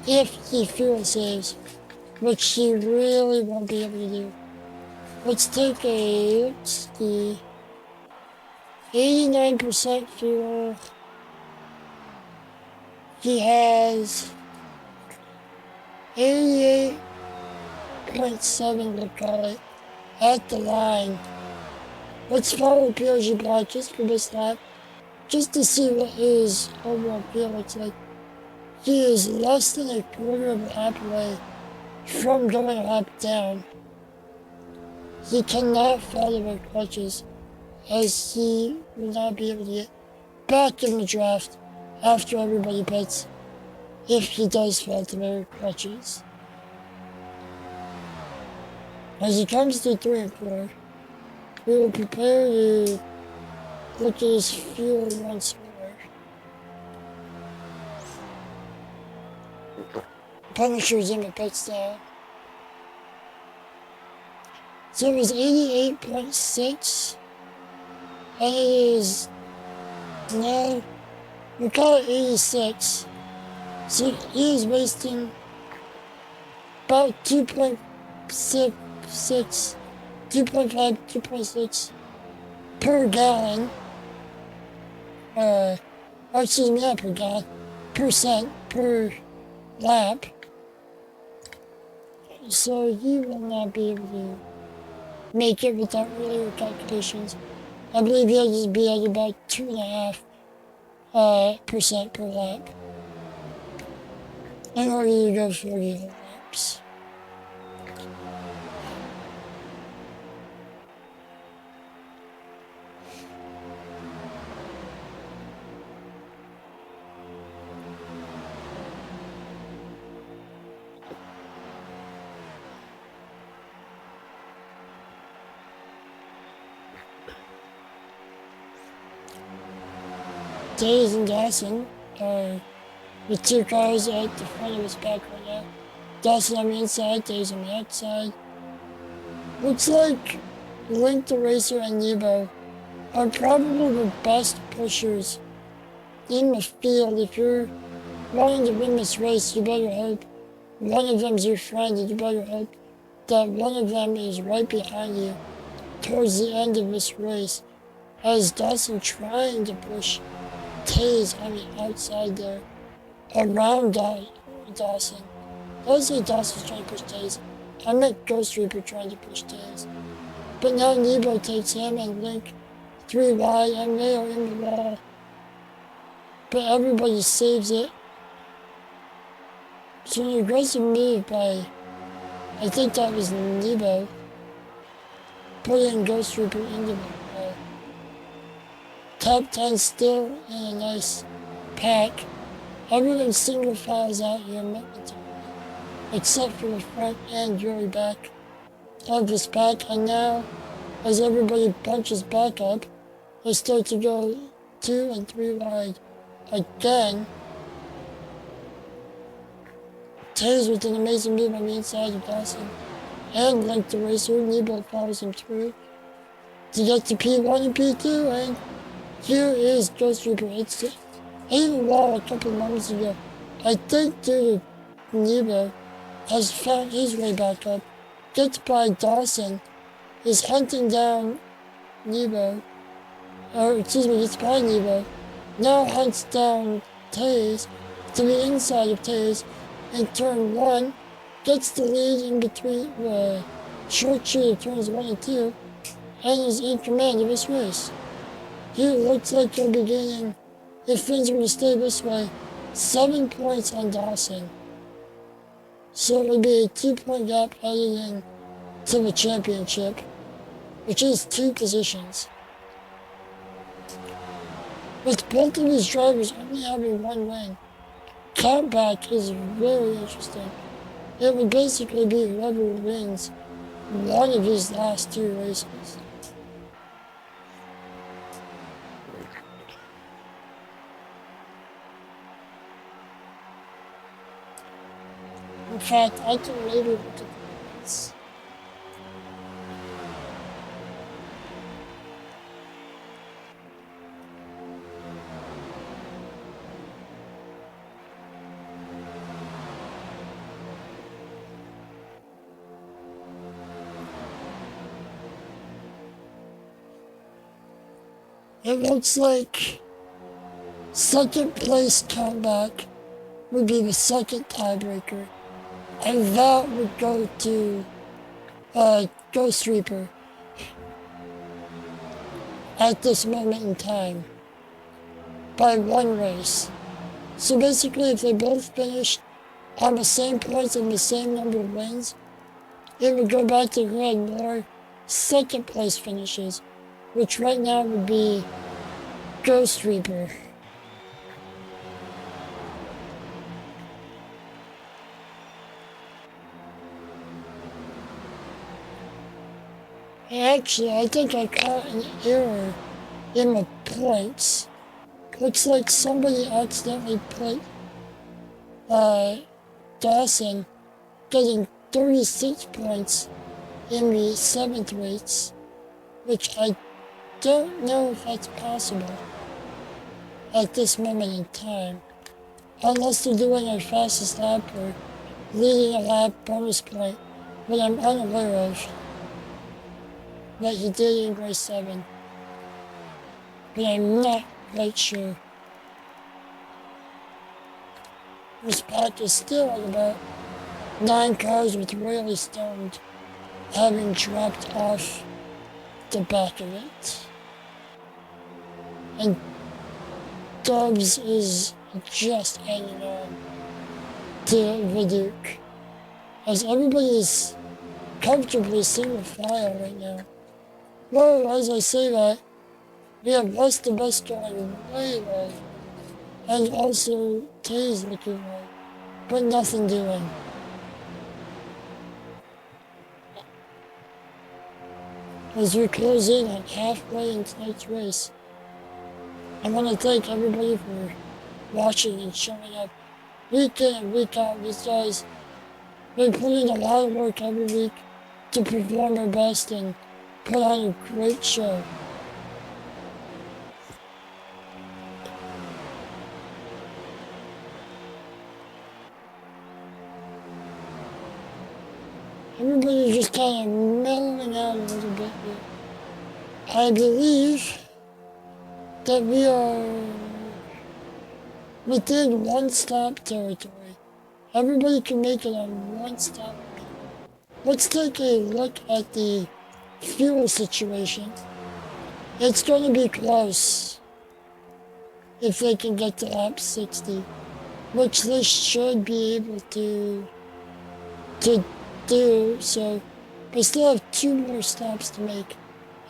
if he fuel saves, which he really won't be able to do. Let's take a, let's see, 89% fuel. He has 88.7, we'll call it, at the line. Let's follow PLG Black just for this lap, just to see what his overall feel looks like. He is less than a quarter of a lap away from going a lap down. He cannot follow our clutches, as he will not be able to get back in the draft after everybody pits if he does fall to their clutches. As he comes to 3 and 4, we will prepare to look at his fuel once more. Punisher's in the pits now. So it was 88.6, and it is now, we call it 86. So he is wasting about 2.6, 2.5, 2.6 per gallon. Excuse me, not per gallon, percent per lap. So he will not be able to make it without earlier calculations. I believe he'll just be at about 2.5% per lap in order to go 40 laps. Days and Dawson are the 2 cars at the front of his pack right now. Dawson on the inside, Days on the outside. Looks like Link the Racer and Nebo are probably the best pushers in the field. If you're wanting to win this race, you better hope one of them's your friend, and you better hope that one of them is right behind you towards the end of this race. As Dawson trying to push Taze on the outside there, around Dawson. I would say Dawson's trying to push Taze. I meant Ghost Reaper trying to push Taze. But now Nebo takes him and Link 3 wide, and they are in the wall. But everybody saves it. So an aggressive move by, I think that was Nebo, putting Ghost Reaper into the wall. Top 10 still in a nice pack. Everyone single files out here momentarily, except for the front and rear back of this pack. And now, as everybody punches back up, they start to go 2 and 3 wide again. Taze with an amazing move on the inside of Dawson and Link the Racer. Nebo follows him through to get to P1 and P2, and here is Ghost Reaper. It's in the wall a couple of moments ago. I think due to Nebo has found his way back up. Gets by Dawson, is hunting down Nebo, or excuse me, gets by Nebo, now hunts down Taze to the inside of Taze in turn 1, gets the lead in between short shoot of turns 1 and 2, and is in command of this race. Here it looks like he'll be gaining, if things were to stay this way, 7 points on Dawson. So it would be a 2-point gap heading in to the championship, which is 2 positions. With both of these drivers only having 1 win, countback is very interesting. It would basically be whoever wins one of these last 2 races. In fact, I can maybe look at the points. It looks like second place comeback would be the second tiebreaker, and that would go to Ghost Reaper at this moment in time by 1 race. So basically, if they both finished on the same points and the same number of wins, it would go back to who had more second place finishes, which right now would be Ghost Reaper. Actually, I think I caught an error in the points. Looks like somebody accidentally put Dawson getting 36 points in the 7th race, which I don't know if that's possible at this moment in time, unless they're doing a fastest lap or leading a lap bonus point, that I'm unaware of. That he did in race 7, but I'm not quite sure. This pack is still at about 9 cars with Royally Stoned having dropped off the back of it. And Dubs is just hanging on to the Duke, as everybody is comfortably single file right now. Well, as I say that, we have Wes the Best going way low, and also Taze looking low, but nothing doing. As we close in on halfway in tonight's race, I want to thank everybody for watching and showing up week in and week out. These guys, they put in a lot of work every week to perform their best and put on a great show. Everybody's just kind of mellowing out a little bit here. I believe that we are within 1-stop territory. Everybody can make it on 1-stop. Let's take a look at the fuel situation. It's going to be close if they can get to lap 60, which they should be able to do. So they still have 2 more stops to make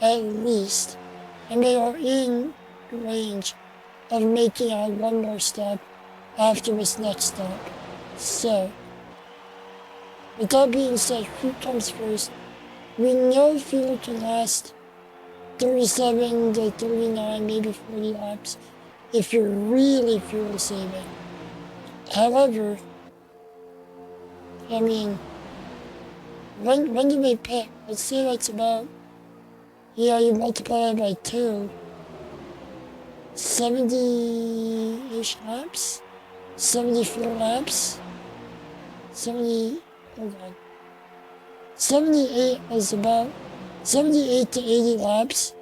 at least, and they are in range of making out one more stop after his next stop. So, with that being said, who comes first? We know fuel can last 37 to 39, maybe 40 laps if you're really fuel saving. However, I mean, when do they pit? Let's say that's about, you multiply it by 2, 70-ish laps? 74 laps? 78 is about 78 to 80 laps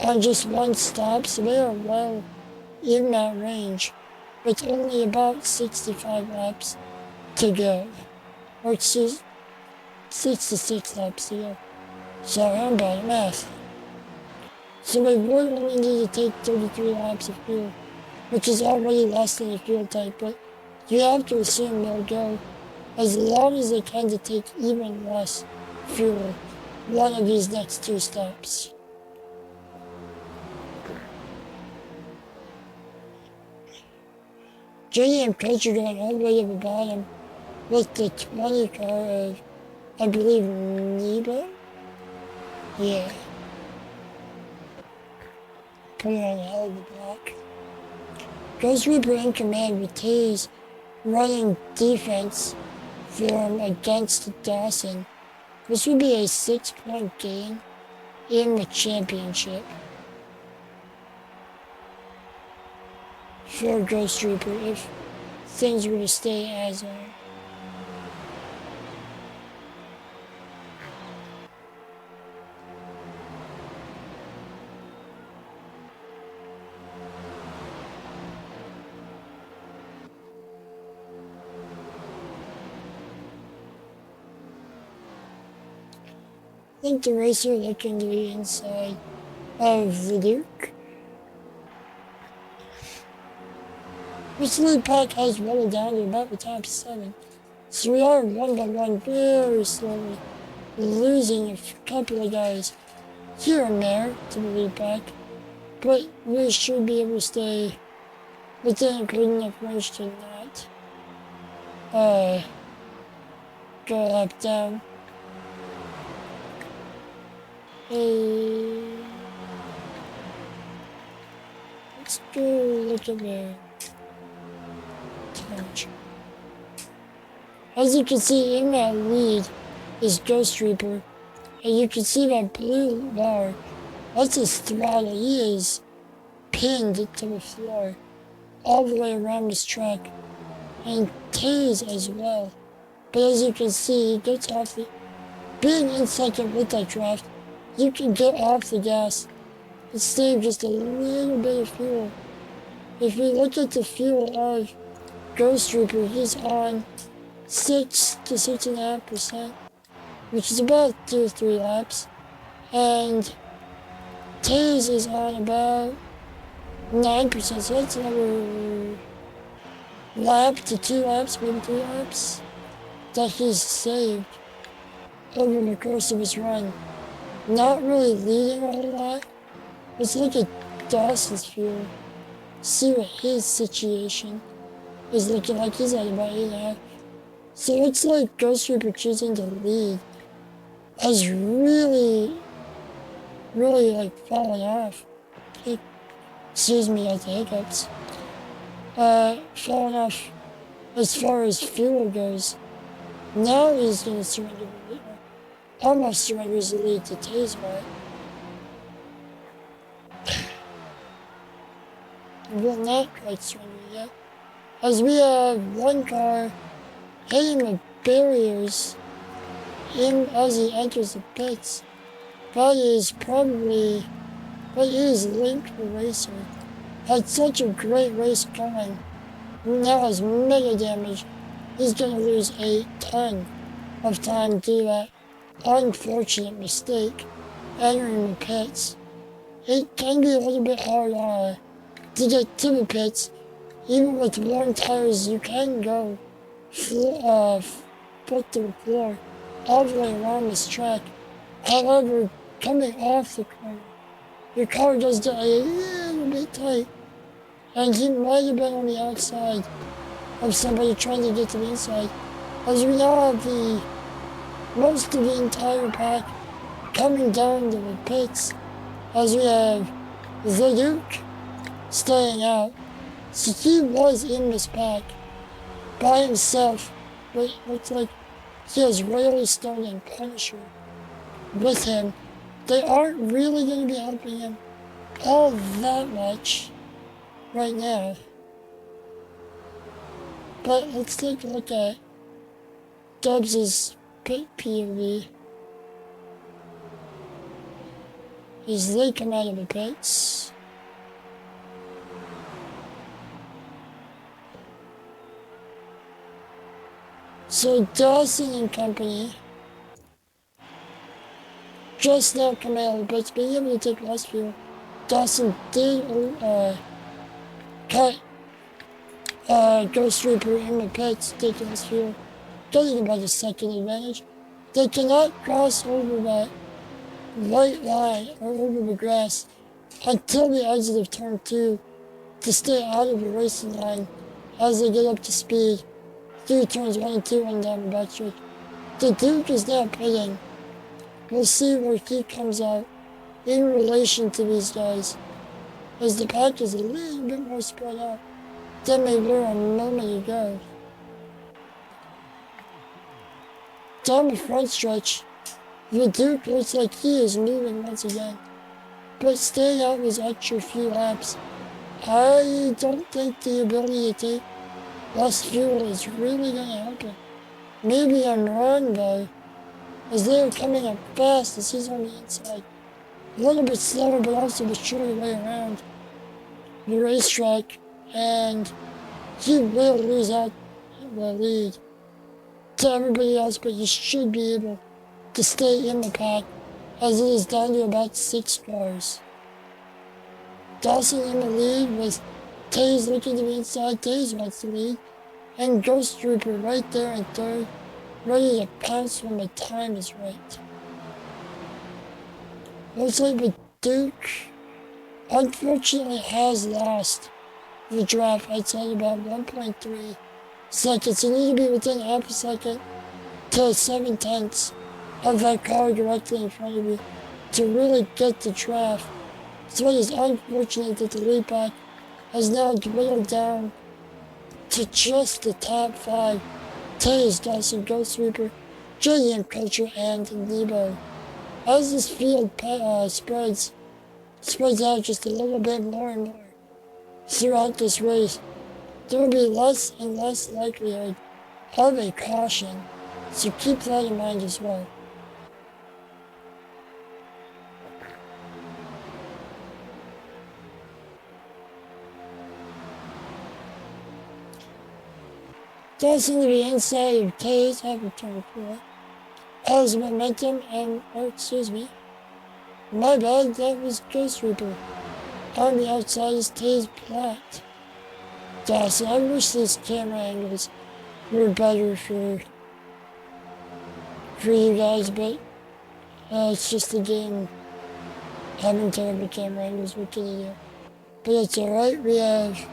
on just one stop, so they are well in that range, with only about 65 laps to go, or 66 laps to go. Sorry, I'm bad at math. So they would only need to take 33 laps of fuel, which is already less than the fuel type, but you have to assume they'll go as long as they can to take even less fuel one of these next 2 stops. JD and Coach are going all the way to the bottom with the 20 car of, I believe, Nebo? Yeah. Putting on a hell of a block. Ghost Reaper in command with T's running defense for him against Dawson. This would be a 6-point gain in the championship for Ghost Reaper if things were to stay as are. I think the racer looking to the inside of the Duke. This lead pack has rolled down to about the top 7. So we are one by one very slowly losing a couple of guys here and there to the lead pack. But we should be able to stay within a good enough range to not go up down. Let's go look at the touch. As you can see, in that lead is Ghost Reaper, and you can see that blue bar. That's his throttle. He is pinned to the floor all the way around this track, and Taze as well. But as you can see, he gets off the. Being in second with that draft, you can get off the gas and save just a little bit of fuel. If you look at the fuel of Ghost Reaper, he's on 6 to 6.5%, which is about 2 or 3 laps. And Taze is on about 9%, so that's another lap to 2 laps, maybe 3 laps, that he's saved over the course of his run. Not really leading a whole lot. Let's look at Dawson's fuel. See what his situation is looking like. He's at about 8.5. So it looks like Ghost Reaper choosing to lead has really like fallen off. Excuse me, I have the hiccups. Fallen off as far as fuel goes. Now he's gonna surrender the lead. Almost surrenders the lead to Tazeway. Will not quite surrender yet, as we have one car hitting the barriers as he enters the pits. That is Link the Racer. Had such a great race going. Now has mega damage. He's gonna lose a ton of time due to that unfortunate mistake entering the pits. It can be a little bit hard to get to the pits. Even with worn tires, you can go foot to the floor all the way around this track. However, coming off the corner, your car does get a little little bit tight. And he might have been on the outside of somebody trying to get to the inside. As we now have the most of the entire pack coming down to the pits, as we have the Duke staying out. So he was in this pack by himself, but it looks like he has Royally Stone and Punisher with him. They aren't really going to be helping him all that much right now. But let's take a look at Dubs' pit POV. As they come out of the pits. So Dawson and company just now come out of the pits, being able to take less fuel. Dawson did cut Ghost Reaper in the pits, taking less fuel, getting about a second advantage. They cannot cross over that white line or over the grass until the exit of turn 2 to stay out of the racing line as they get up to speed through turns 1 and 2 and down the backstretch. The Duke is now pitting. We'll see where he comes out in relation to these guys, as the pack is a little bit more spread out than they were a moment ago. Down the front stretch, the Duke looks like he is moving once again, but staying out his extra few laps. I don't think the ability to take less fuel is really going to help him. Maybe I'm wrong though, as they are coming up fast as he's on the inside. A little bit slower, but also the shorter way around the racetrack, and he will lose out the lead to everybody else, but he should be able to stay in the pack as it is down to about 6 cars. Dawson in the lead with Taze looking to the inside. Taze wants to lead, and Ghost Trooper right there in third, ready to pounce when the time is right. Looks like the Duke unfortunately has lost the draft. I'd say about 1.3 seconds. You need to be within half a second to 7/10 of that car directly in front of you to really get the draft. So it is unfortunate that the lead pack has now dwindled down to just the top 5. Taze, Dawson, Ghost Reaper, JDM Culture, and Nebo. As this field spreads out just a little bit more and more throughout this race, there will be less and less likelihood of a caution, so keep that in mind as well. Dawson to the inside of Taze after turn 4. Has momentum and, my bad, that was Ghost Reaper. On the outside is Taze Platt. Dawson, I wish these camera angles were better for you guys, but it's just the game having terrible camera angles, what can you do? But it's alright, we have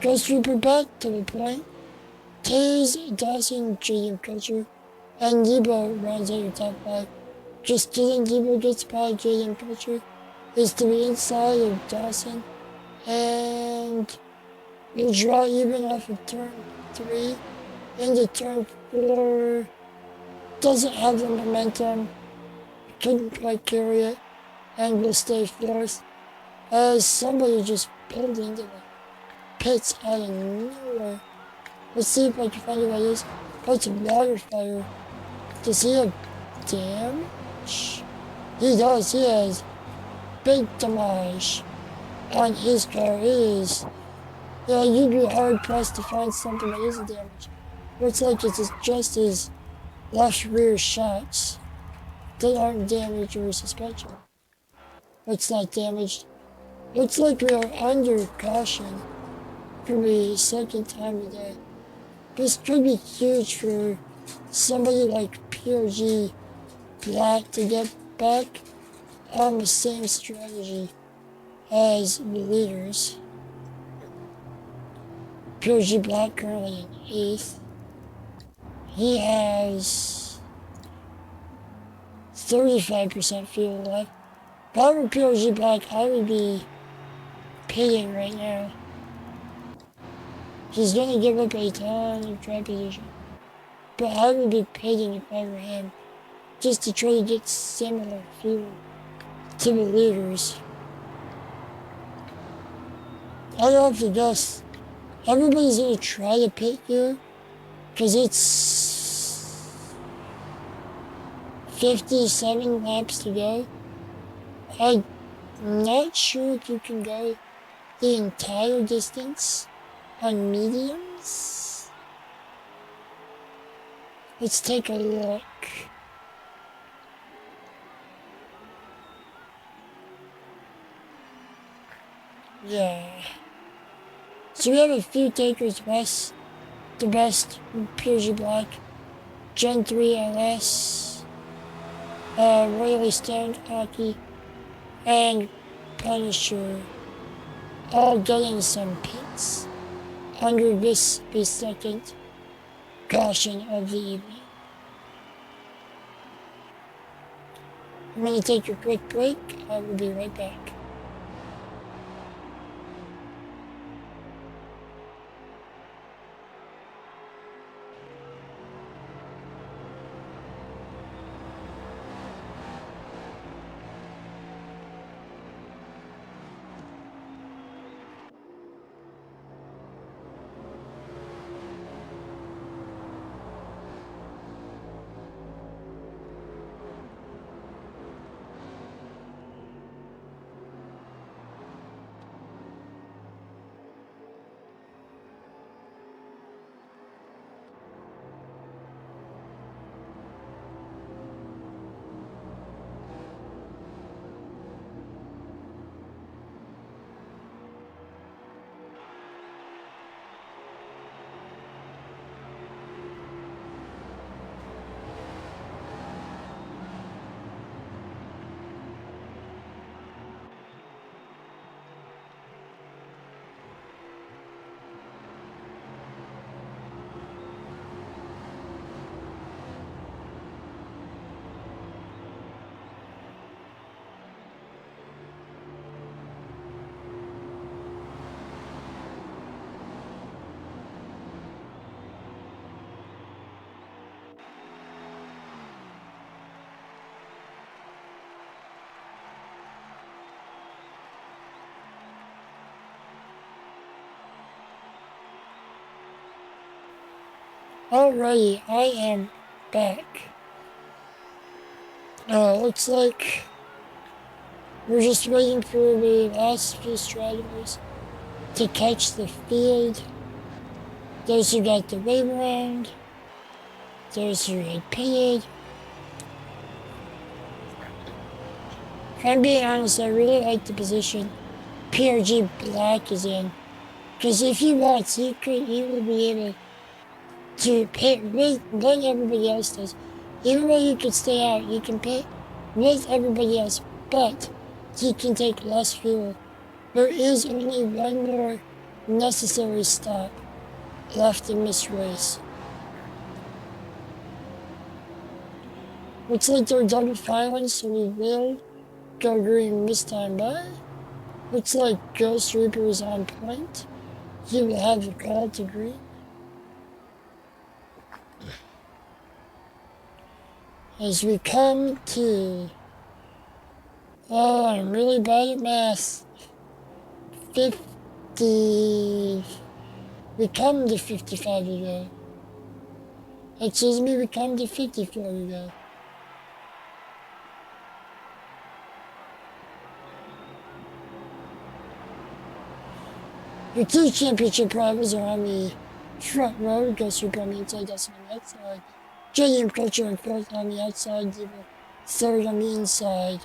Ghost Reaper back to the point. Taze, Dawson, JDM Culture, and Nebo rounds out your top 5. Just kidding, Nebo gets by JDM Culture, is to the inside of Dawson, and we'll draw even off of turn 3 into turn 4. Doesn't have the momentum, couldn't quite carry it, and will stay 4th, as somebody just pulled into the pits out of nowhere. Let's see if I can find out what it is. Oh, it's a water fire. Does he have damage? He does, he has big damage on his car. It is, yeah, you'd be hard pressed to find something that isn't damaged. Looks like it's just his left rear shocks that aren't damaged or suspension. It's not damaged. Looks like we are under caution for the second time today. This could be huge for somebody like PRG Black to get back on the same strategy as the leaders. POG Black currently in 8th. He has 35% fuel left. If I were POG Black, I would be pitting right now. He's gonna give up a ton of track position. But I would be pitting if I were him, just to try to get similar fuel to the leaders. I have to guess, everybody's gonna try to pit here, because it's 57 laps to go. I'm not sure if you can go the entire distance on mediums. Let's take a look. Yeah. So we have a few takers west. The best, POG Black, Gen 3 LS, Royally Stoned Hockey, and Punisher, all getting some pits under this the second caution of the evening. I'm going to take a quick break. I will be right back. Alrighty, I am back. Looks like we're just waiting for the last few stragglers to catch the field. Those who got the wave around, those who had pitted. If I'm being honest, I really like the position PRG Black is in. Because if he wants, he will be able to pit with what everybody else does. Even though you can stay out, you can pit with everybody else, but he can take less fuel. There is only one more necessary stop left in this race. Looks like they're double filing, so we will go green this time by. Looks like Ghost Reaper is on point. He will have the call to green. As we come to, I'm really bad at math, 50, we come to 55 to go. Excuse me, we come to 54 to go. The two championship rivals are on the front row. Ghost Reaper on the inside, Dustin on the outside. JM Culture and fourth on the outside, Devil third on the inside.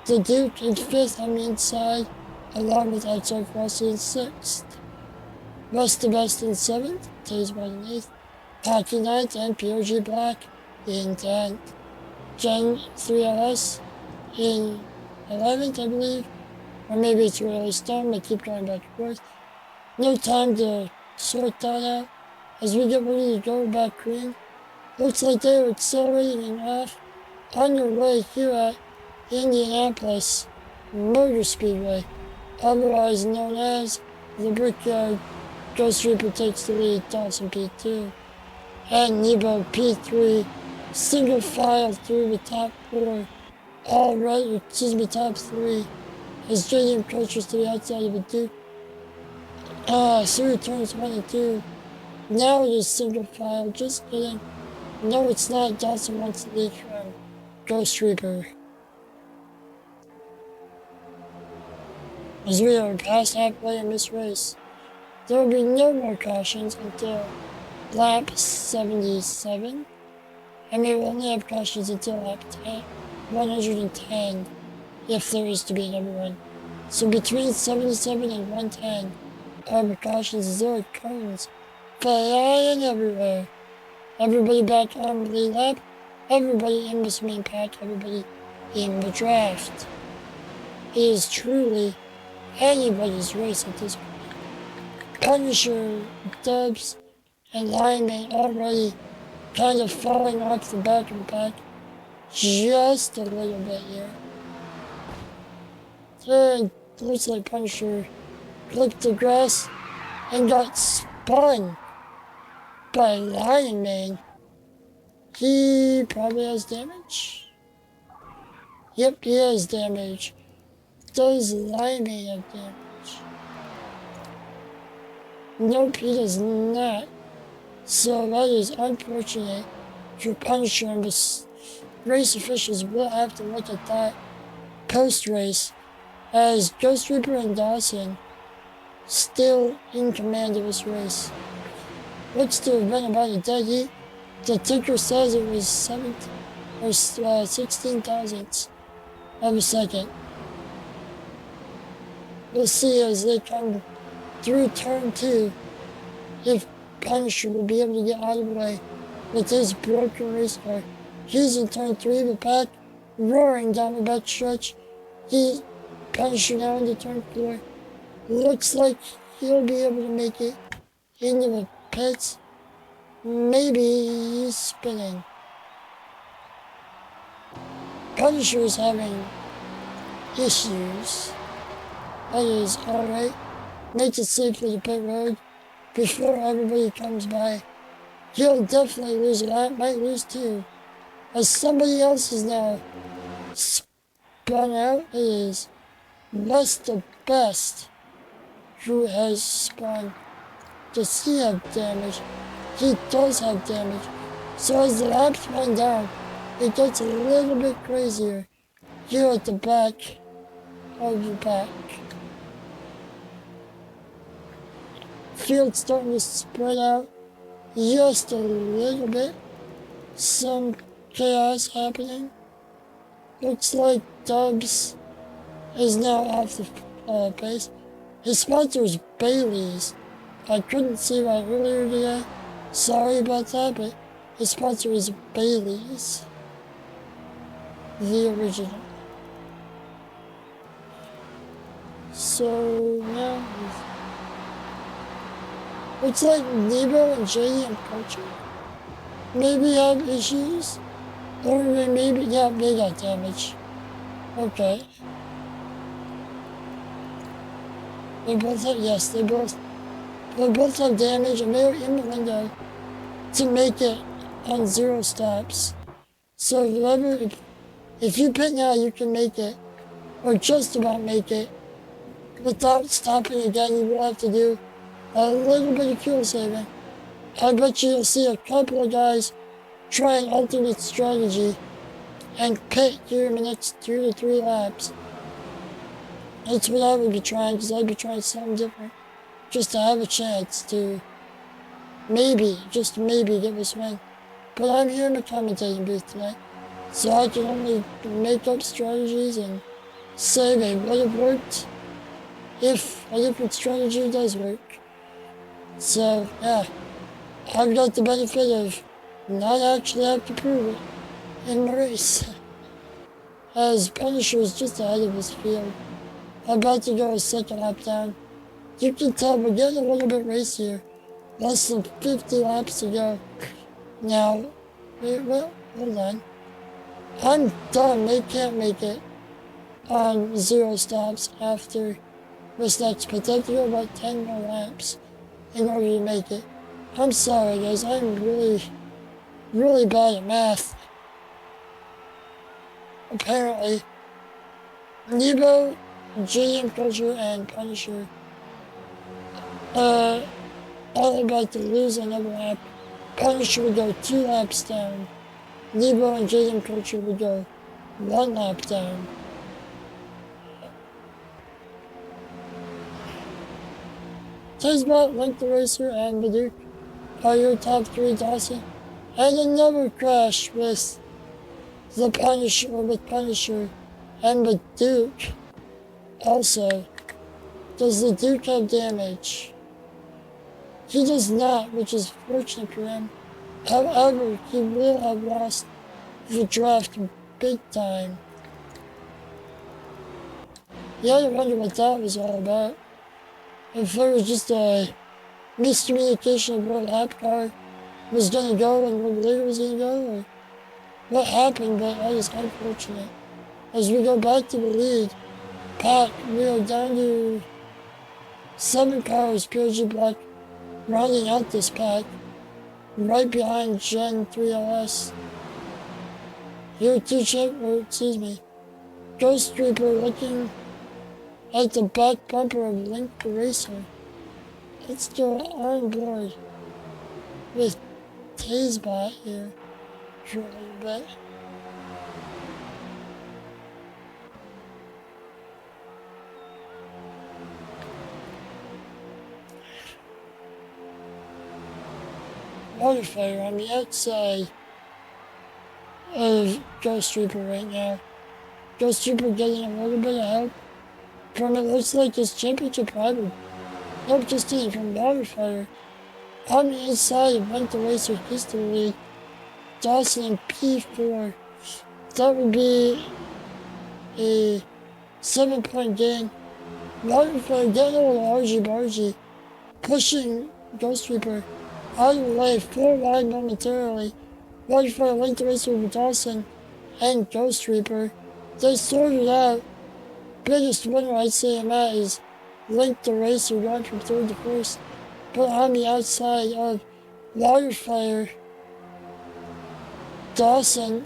The Duke is fifth on the inside, along with outside Frosty in sixth. West to Best in seventh, Taze White in eighth, Hockey ninth, and POG Black in 10th. Gen 3LS in 11th, I believe, Or maybe it's really stoned, they keep going back and forth. No time to sort that out. As we get ready to go back green, looks like they are accelerating and off on their way here at Indianapolis Motor Speedway, otherwise known as the Brickyard. Ghost Reaper takes the lead, Dawson P2, and Nebo P3, single file through the top four, top three, as JDM approaches to the outside of the Duke. Through turns 1 and 2. Now it is single file, just kidding. No, it's not. Dawson wants to lead from Ghost Reaper. As we are past halfway in this race, there will be no more cautions until lap 77, and we will only have cautions until lap 110, if there is to be another one. So between 77 and 110 are the cautions as there are cones flying everywhere. Everybody back on the lead lap, everybody in this main pack, everybody in the draft. It is truly anybody's race at this point. Punisher, Dubs, and Lineman already kind of falling off the back of the pack just a little bit here. And looks like Punisher clipped the grass and got spun by Lineman. He probably has damage. Yep, he has damage. Does Lineman have damage? Nope, he does not. So that is unfortunate for Punisher, and the race officials will have to look at that post-race, as Ghost Reaper and Dawson still in command of this race. Looks to have been about a dead heat. The ticker says it was 16 thousandths of a second. We'll see as they come through turn 2 if Punisher will be able to get out of the way with his broken race car. He's in turn 3, the pack roaring down the back stretch. Punisher now into turn 4. Looks like he'll be able to make it into the pits. Maybe he's spinning. Punisher is having issues. That is alright. Makes it safe for the pit road before everybody comes by. He'll definitely lose a lap, might lose 2. As somebody else is now spun out, it is West the Best who has spun. Does he have damage? He does have damage. So as the laps wind down, it gets a little bit crazier here at the back of the pack. Field's starting to spread out just a little bit. Some chaos happening. Looks like Dubs is now off the pace. His sponsor is Bailey's. I couldn't see that earlier today. Sorry about that, but his sponsor is Bailey's. The original. So now looks like Nebo and JD and Poacher maybe have issues. Or maybe, yeah, they got damage. Okay. They both have, yes, they both have damage, and they're in the window to make it on 0 stops. So if you pit now, you can make it, or just about make it, without stopping again. You will have to do a little bit of fuel saving. I bet you'll see a couple of guys try an alternate strategy and pit here in the next 2 to 3 laps. That's what I would be trying, because I'd be trying something different, just to have a chance to maybe, just maybe, get this win. But I'm here in the commentating booth tonight, so I can only make up strategies and say they would have worked if a different strategy does work. So, yeah, I've got the benefit of not actually have to prove it in the race, as Punisher is just ahead of his field. about to go a second lap down. You can tell we're getting a little bit racier. Less than 50 laps to go. Now, well, hold on. I'm done. They can't make it on 0 stops after this next pit. They have to go about 10 more laps in order to make it. I'm sorry, guys. I'm really bad at math. Apparently, Nebo, GM Culture, and Punisher all about to lose another lap. Punisher would go 2 laps down. Nebo and GM Culture would go 1 lap down. Tisbot, Link the Racer, and Baduke are your top 3, Dawson. And another crash with the Punisher and the Duke. Also, does the Duke have damage? He does not, which is fortunate for him. However, he will have lost the draft big time. You had to wonder what that was all about. If there was just a miscommunication of where lap car was going to go and where the leader was going to go, or what happened, but that is unfortunate. As we go back to the lead, Pat, we are down to 7 cars, PRG Black, rounding out this pack, right behind Gen 3LS. Here, Ghost Reaper looking at the back bumper of Link the Racer. Let's go on board with Tazebot here for a little bit. Waterfire on the outside of Ghost Reaper right now. Ghost Reaper getting a little bit of help from, it looks like, his championship rival. Nope, just kidding, from Waterfire. On the inside of Link the Racer, he's the lead. Dawson in P4. That would be a 7-point gain. Waterfire getting a little argy-bargy, pushing Ghost Reaper out of the way, 4 wide momentarily. Waterfire, Link the Racer with Dawson and Ghost Reaper. They sorted out. Biggest winner I'd say in that is Link the Racer going from 3rd to 1st. But on the outside of Waterfire, Dawson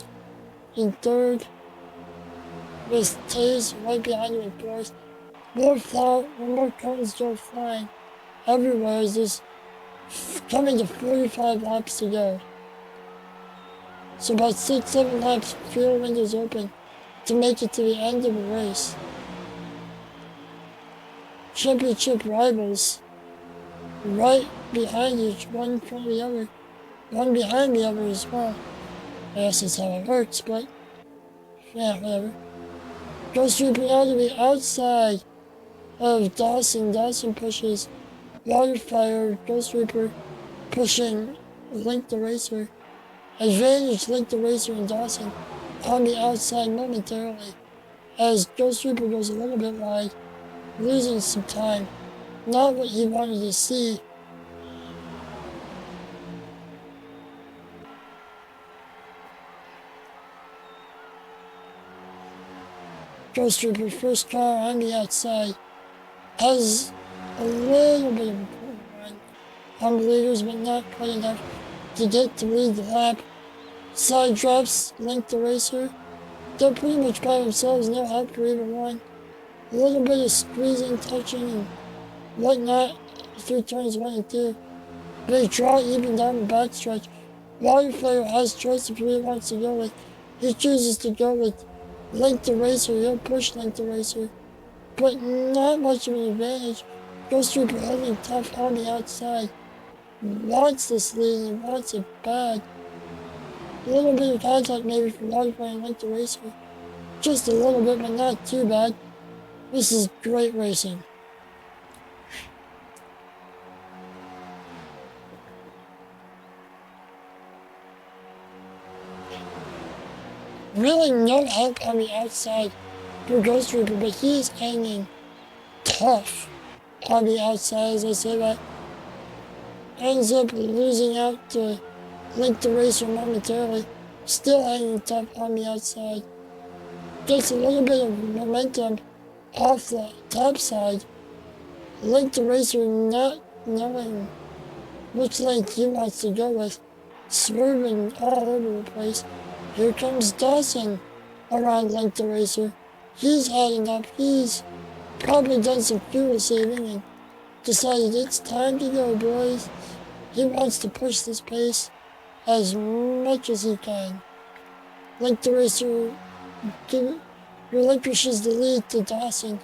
in 3rd, with Taze right behind him in 4th. More cones go flying everywhere as this coming to 45 laps to go. So about 6-7 laps, fuel windows open to make it to the end of the race. Championship rivals right behind each, one in front of the other, one behind the other as well. I guess that's how it works, but yeah, whatever. Ghost Reaper now to the outside of Dawson. Dawson pushes Waterfire. Ghost Reaper pushing Link the Racer. Advantage Link the Racer and Dawson on the outside momentarily as Ghost Reaper goes a little bit wide, losing some time. Not what he wanted to see. Ghost Reaper, first car on the outside, has a little bit of a poor run on the leaders, but not quite enough to get to lead the lap. Side drops Link the Racer. They're pretty much by themselves, no help for either one. A little bit of squeezing, touching, and whatnot through turns 1 and 2. They draw even down the backstretch. Waterfire has choice of who he wants to go with. He chooses to go with Link the Racer. He'll push Link the Racer, but not much of an advantage. Ghost Reaper holding tough on the outside. Wants this lead and wants it bad. A little bit of contact maybe from Waterfire and Link the Racer. Just a little bit, but not too bad. This is great racing. Really no help on the outside for Ghost Reaper, but he is hanging tough on the outside, as I say that. Ends up losing out to Link the Racer momentarily. Still hanging tough on the outside. Gets a little bit of momentum off the top side. Link the Racer not knowing which lane he wants to go with. Swerving all over the place. Here comes Dawson around Link the Racer. He's adding up. He's probably done some fuel saving and decided it's time to go, boys. He wants to push this pace as much as he can. Link the Racer relinquishes the lead to Dawson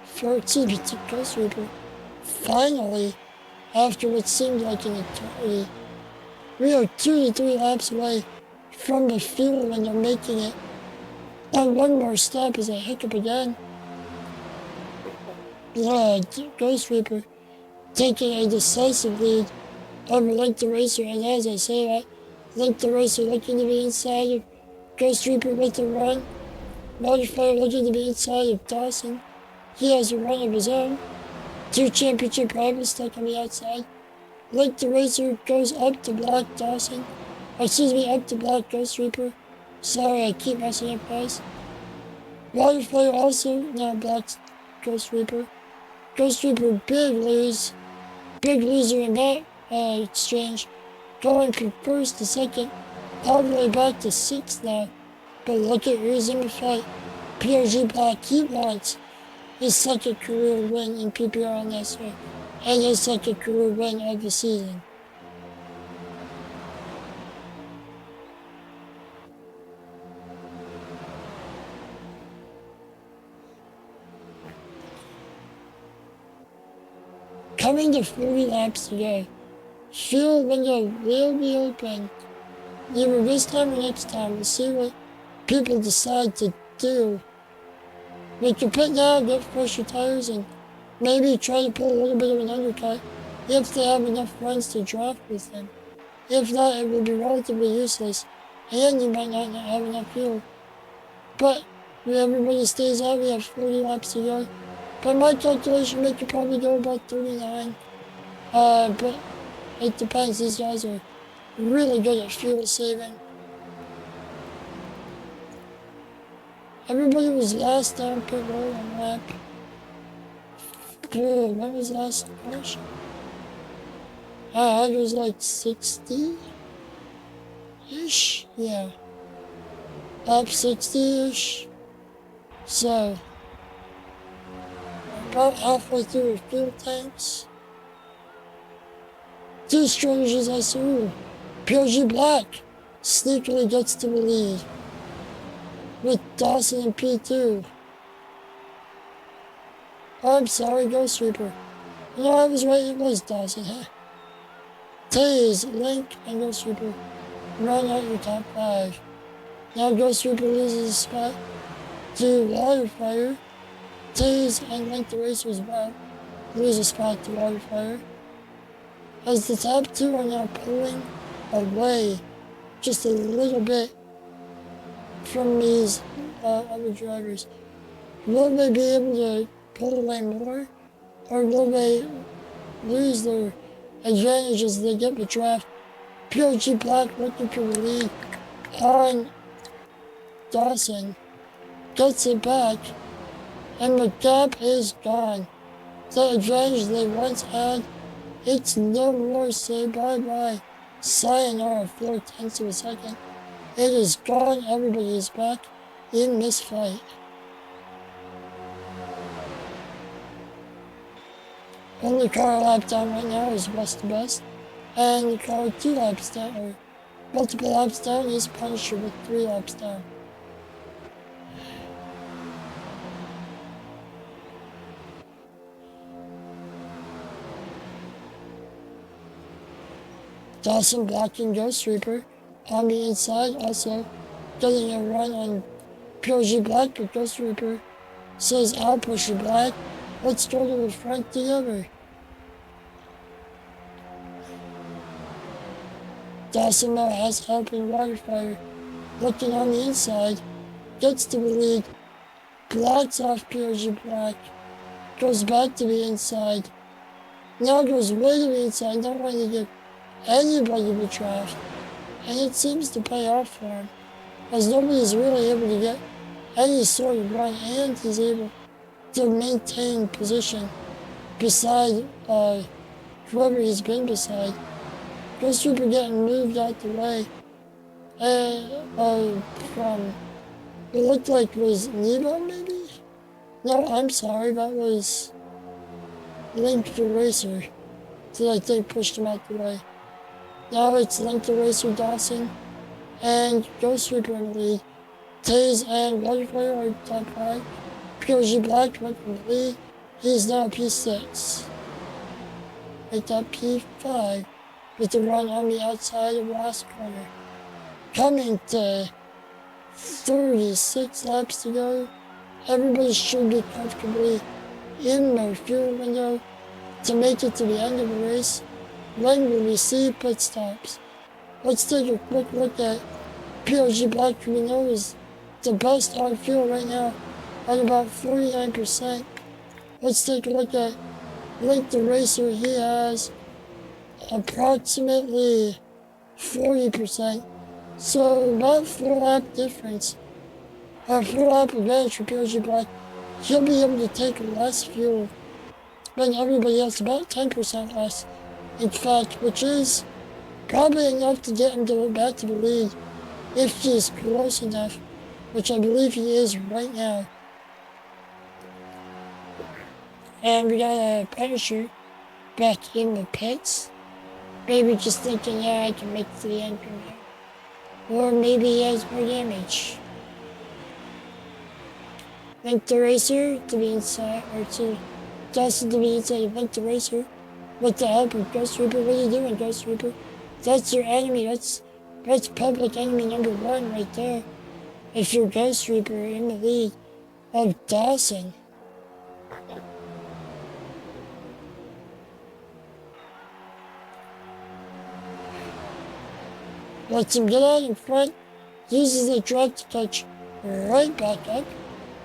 for to Ghost Reaper. Finally, after what seemed like an eternity, we are 2 to 3 laps away from the field when they're making it. And one more stop is a hiccup again. Yeah, Ghost Reaper taking a decisive lead over Link the Racer, and as I say that, Link the Racer looking to be inside of Ghost Reaper with a run. Wildfire looking to be inside of Dawson. He has a run of his own. 2 championship rivals stuck on the outside. Link the Racer goes up to block Dawson. Up to block Ghost Reaper. Sorry, I keep messing up, guys. Wildfire also now blocks Ghost Reaper. Ghost Reaper, big loser in that exchange. Going from first to second, all the way back to 6th now. But look at who's in the fight. PRG Black, he wants his second career win in PPRL NASCAR and his second career win of the season. Coming to 40 laps to go. Fuel window will be open either this time or next time. We'll see what people decide to do. Make your pit now, get fresher tires, and maybe try to pull a little bit of an undercut if they have enough runs to draft with them. If not, it will be relatively useless, and you might not have enough fuel. But if everybody stays out, we have 40 laps to go. By my calculation, we could probably go about 39. But it depends. These guys are really good at fuel saving. Everybody was last down pit road on lap. When was last crash? It was like 60-ish? Yeah. Lap 60-ish. So, about halfway through the fuel tanks. 2 strategies I see. PRG Black sneakily gets to the lead with Dawson in P2. Oh, I'm sorry, Ghost Reaper. No, I was right, it was Dawson. Taze, Link, and Ghost Reaper run out your top 5. Now Ghost Reaper loses a spot to Waterfire. Taze and Link the Racer as well lose a spot to Waterfire. As the top 2 are now pulling away just a little bit from these other drivers. Will they be able to pull away more, or will they lose their advantage as they get the draft? PRG Black looking for the lead on Dawson, gets it back, and the gap is gone. The advantage they once had, it's no more. Say bye-bye. Sayonara, 4/10 of a second. It is gone. Everybody is back in this fight. Only car a lap down right now is West to Best. And the car 2 laps down, or multiple laps down, is Punisher with 3 laps down. Dawson blocking Ghost Reaper on the inside, also getting a run on PRG Black, but Ghost Reaper says, I'll push you, Black. Let's go to the front together. Dawson now has help in Waterfire. Looking on the inside, gets to the lead, blocks off PRG Black. goes back to the inside. Now goes way to the inside, not wanting to give anybody the draft. And it seems to pay off for him, as nobody's really able to get any sort of run, and he's able to maintain position beside whoever he's been beside. Ghost Trooper getting moved out the way from, it looked like it was Nebo maybe? No, I'm sorry, that was Link the Racer. So I think pushed him out the way. Now it's Link the Racer Dawson and Ghost Trooper in the lead. Taze and Waterfire are top 5. POG Black went from the lead. He's now P6. At that P5 with the run on the outside of the last corner. Coming to 36 laps to go. Everybody should be comfortably in their fuel window to make it to the end of the race. When will we see pit stops? Let's take a quick look at POG Black, who we know is the best on fuel right now at about 49%. Let's take a look at Link the Racer. He has approximately 40%. So about 4 lap difference. 4 lap advantage for POG Black. He'll be able to take less fuel than everybody else, about 10% less, in fact, which is probably enough to get him to back to the lead if he's close enough, which I believe he is right now. And we got a Punisher back in the pits. Maybe just thinking, yeah, I can make it to the end from here. Or maybe he has more damage. Link the Racer to the inside, or to Dawson to the inside of Link the Racer with the help of Ghost Reaper. What are you doing, Ghost Reaper? That's your enemy. That's public enemy number 1 right there. If you're Ghost Reaper in the lead of Dawson. Lets him get out in front, uses the drag to catch right back up.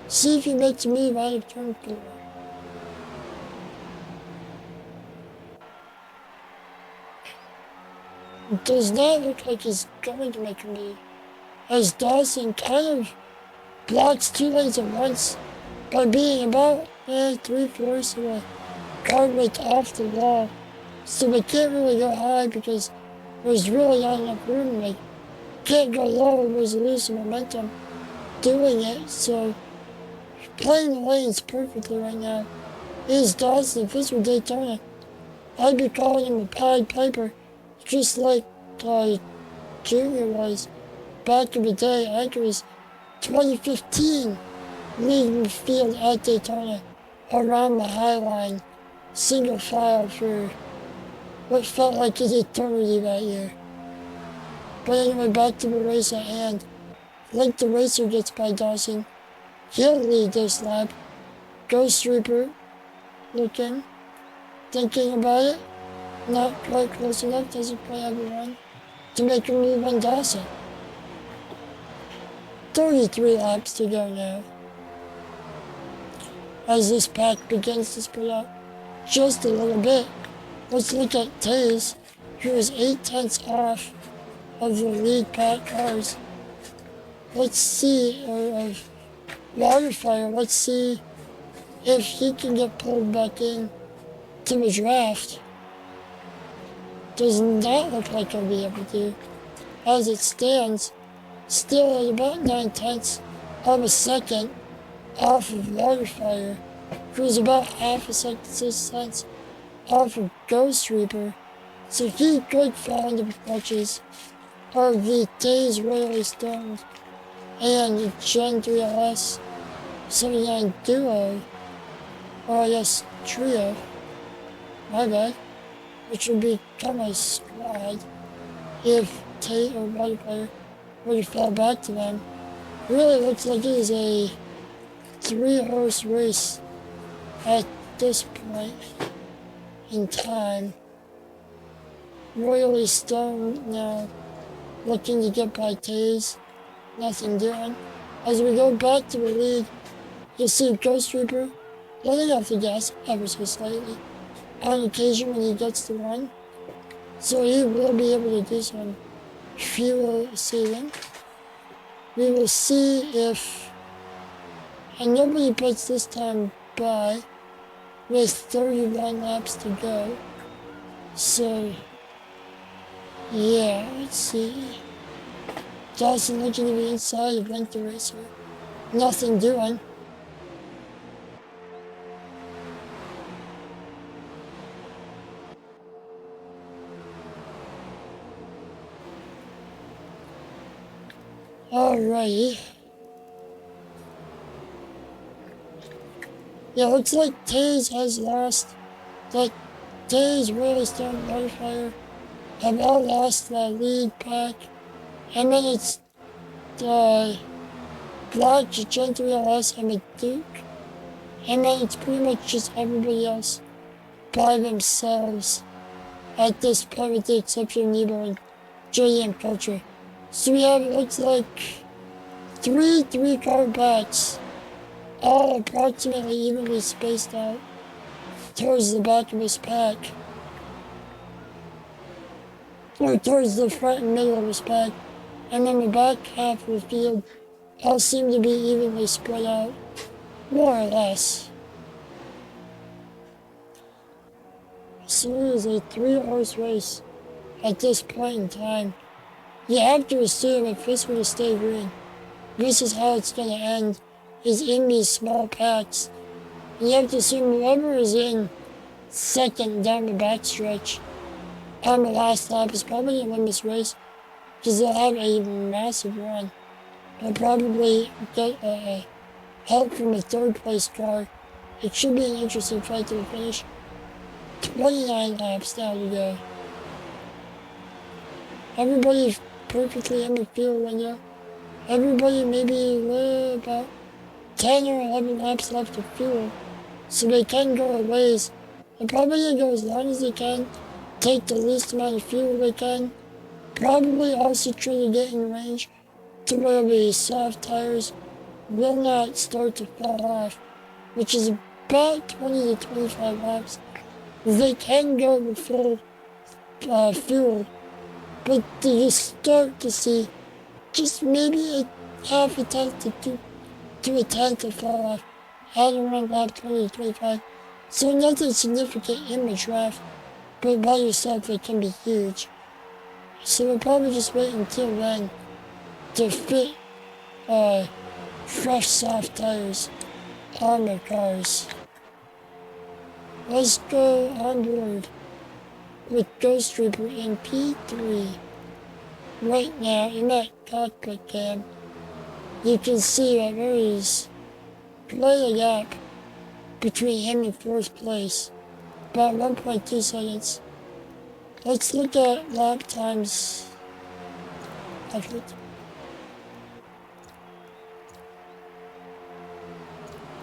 See if he makes a move out of turn 4. It does not look like he's going to make a move, as Dawson kind of blocks 2 lanes at once by being about 3/4 of a car width off the wall. So they can't really go high because there's really not enough room. They can't go low, there's a lose momentum doing it. So playing the lanes perfectly right now is Dawson. If this were Daytona, I'd be calling him a Pied Piper, just like Junior was back in the day. I think it was 2015, leading the field at Daytona around the High Line, single file for what felt like an eternity that year. But anyway, back to the race at hand. Link the Racer gets by Dawson. He'll lead this lap. Ghost Reaper looking, thinking about it. Not quite close enough, doesn't quite have a run to make a move on Dawson. 33 laps to go now, as this pack begins to split up just a little bit. Let's look at Taze, who is 8/10 off of the lead pack cars. Let's see, of Waterfire, let's see if he can get pulled back in to the draft. Does not look like he'll be able to. As it stands, still at about 9/10 of a second off of Waterfire, who's about half a second, 6 cents off of Ghost Reaper. So he could fall into the clutches of the Taze Royally Stoned and the Gen 3 LS 79 Duo, or I guess Trio, my bad, which would become a squad if Tate or Waterfire were to fall back to them. Really looks like it is a 3-horse race at this point in time. Royally Stone now looking to get by Taze, nothing doing. As we go back to the lead, you'll see Ghost Reaper letting off the gas ever so slightly on occasion when he gets to one. So he will be able to do some fuel saving. We will see if, and nobody puts this time by with 31 laps to go. So, yeah, let's see. Dawson looking to the inside of the racer. Nothing doing. Alrighty. Yeah, looks like Taze has lost. Like, Taze, really starting Modifier have all lost the lead pack. And then it's Black, Gen 3 LS, and the Duke. And then it's pretty much just everybody else by themselves at this point with the exception of Nebo and JDM Culture. So we have, it looks like, three-car bats, all approximately evenly spaced out towards the back of this pack. Or towards the front and middle of this pack. And then the back half of the field all seem to be evenly spread out, more or less. So it is a 3-horse race at this point in time. You have to assume if this were to stay green, this is how it's going to end, is in these small packs. You have to assume whoever is in second down the backstretch on the last lap is probably going to win this race because they'll have a massive run. They'll probably get help from a third place car. It should be an interesting fight to the finish. 29 laps now to go. Everybody's perfectly in the field window. Everybody maybe about 10 or 11 laps left to fuel. So they can go a ways. They're probably going to go as long as they can, take the least amount of fuel they can. Probably also try to get in range to where the soft tires will not start to fall off, which is about 20 to 25 laps. They can go with full fuel, but you start to see just maybe a half a tenth to a tenth to fall off at around lap 20 to 25. So nothing significant in the draft, but by yourself it can be huge. So we'll probably just wait until then to fit fresh soft tires on the cars. Let's go on board with Ghost Reaper in P3. Right now, in that cockpit cam, you can see that there is quite a gap between him and fourth place, about 1.2 seconds. Let's look at lap times.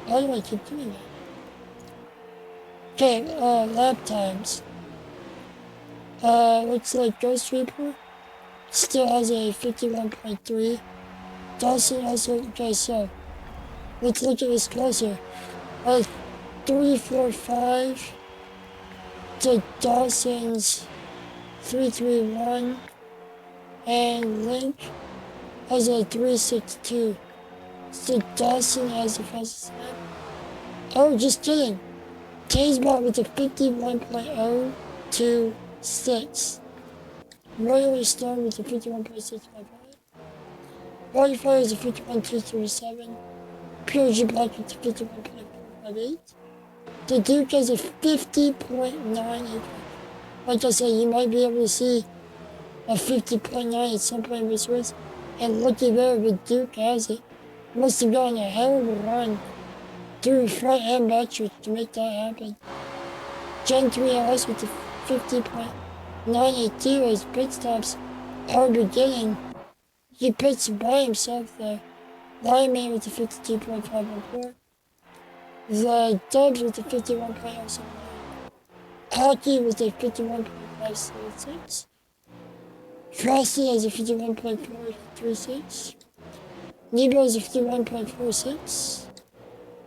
Why do I keep doing that? Okay, lap times. Looks like Ghost Reaper still has a 51.3. Dawson also, okay, so let's look at this closer. 345 to Dawson's 331, and Link has a 362. So Dawson has the fastest lap. Oh, just kidding. Tasebot with a 51.026. Royally Stone with a 51.655. Wildfire is a 51.237. PRG Black with a 51.458. The Duke has a 50.98. Like I said, you might be able to see a 50.9 at some point in this race. And looky there, the Duke has it. Must have gotten a hell of a run through front and back to make that happen. Gen 3 LS with the 50.982 as pit stops are beginning. He pits by himself there. Lineman with the 52.514. The Dubs with the 51.079. Hockey with a 51.576. Frosty has a 51.436. Nebo has a 51.46.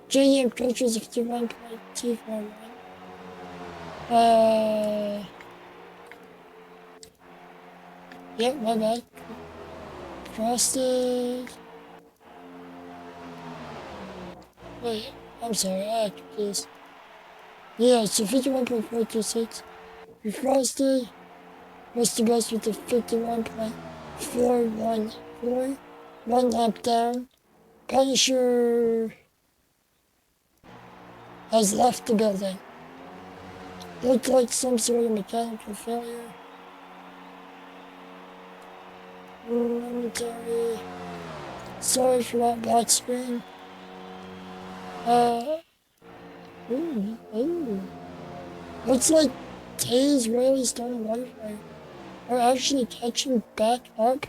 JDM coaches of 51.241. Yep, my bad. Frosted. Wait, I'm sorry, I got confused. Yeah, so 51.426. Frosted was the best with the 51.414. One lap down. Punisher has left the building. Looked like some sort of mechanical failure. Momentary. Sorry for that black screen. Looks like Tay's really starting Wi-Fi are actually catching back up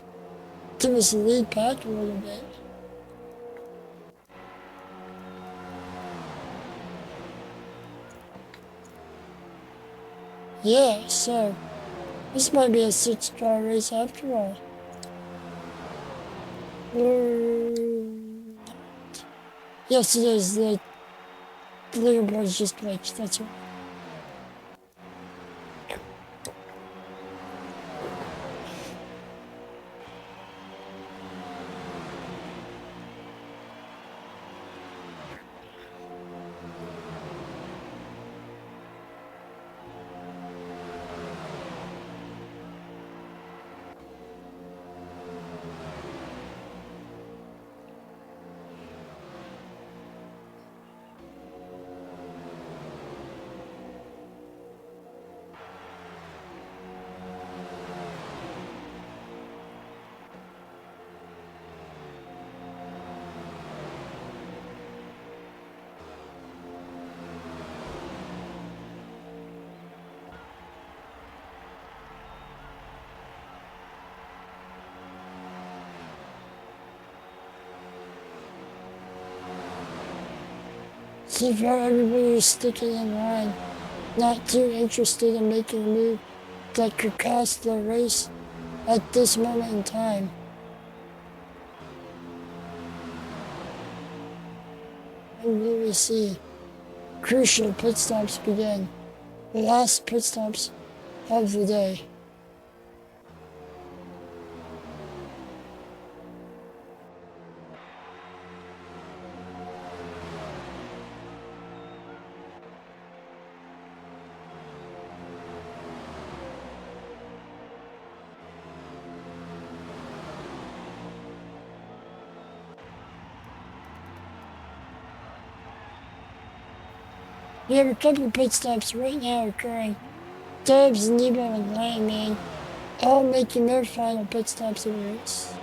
to this lead pack a little bit. Yeah, so this might be a 6-car race after all. Yes, it is. The leaderboard's just glitched, that's right. So far, everybody is sticking in line, not too interested in making a move that could cost the race at this moment in time. And here we see crucial pit stops begin, the last pit stops of the day. We have a couple of pit stops right now occurring. Dubs, Nebo, and Lion Man all making their final pit stops of the race.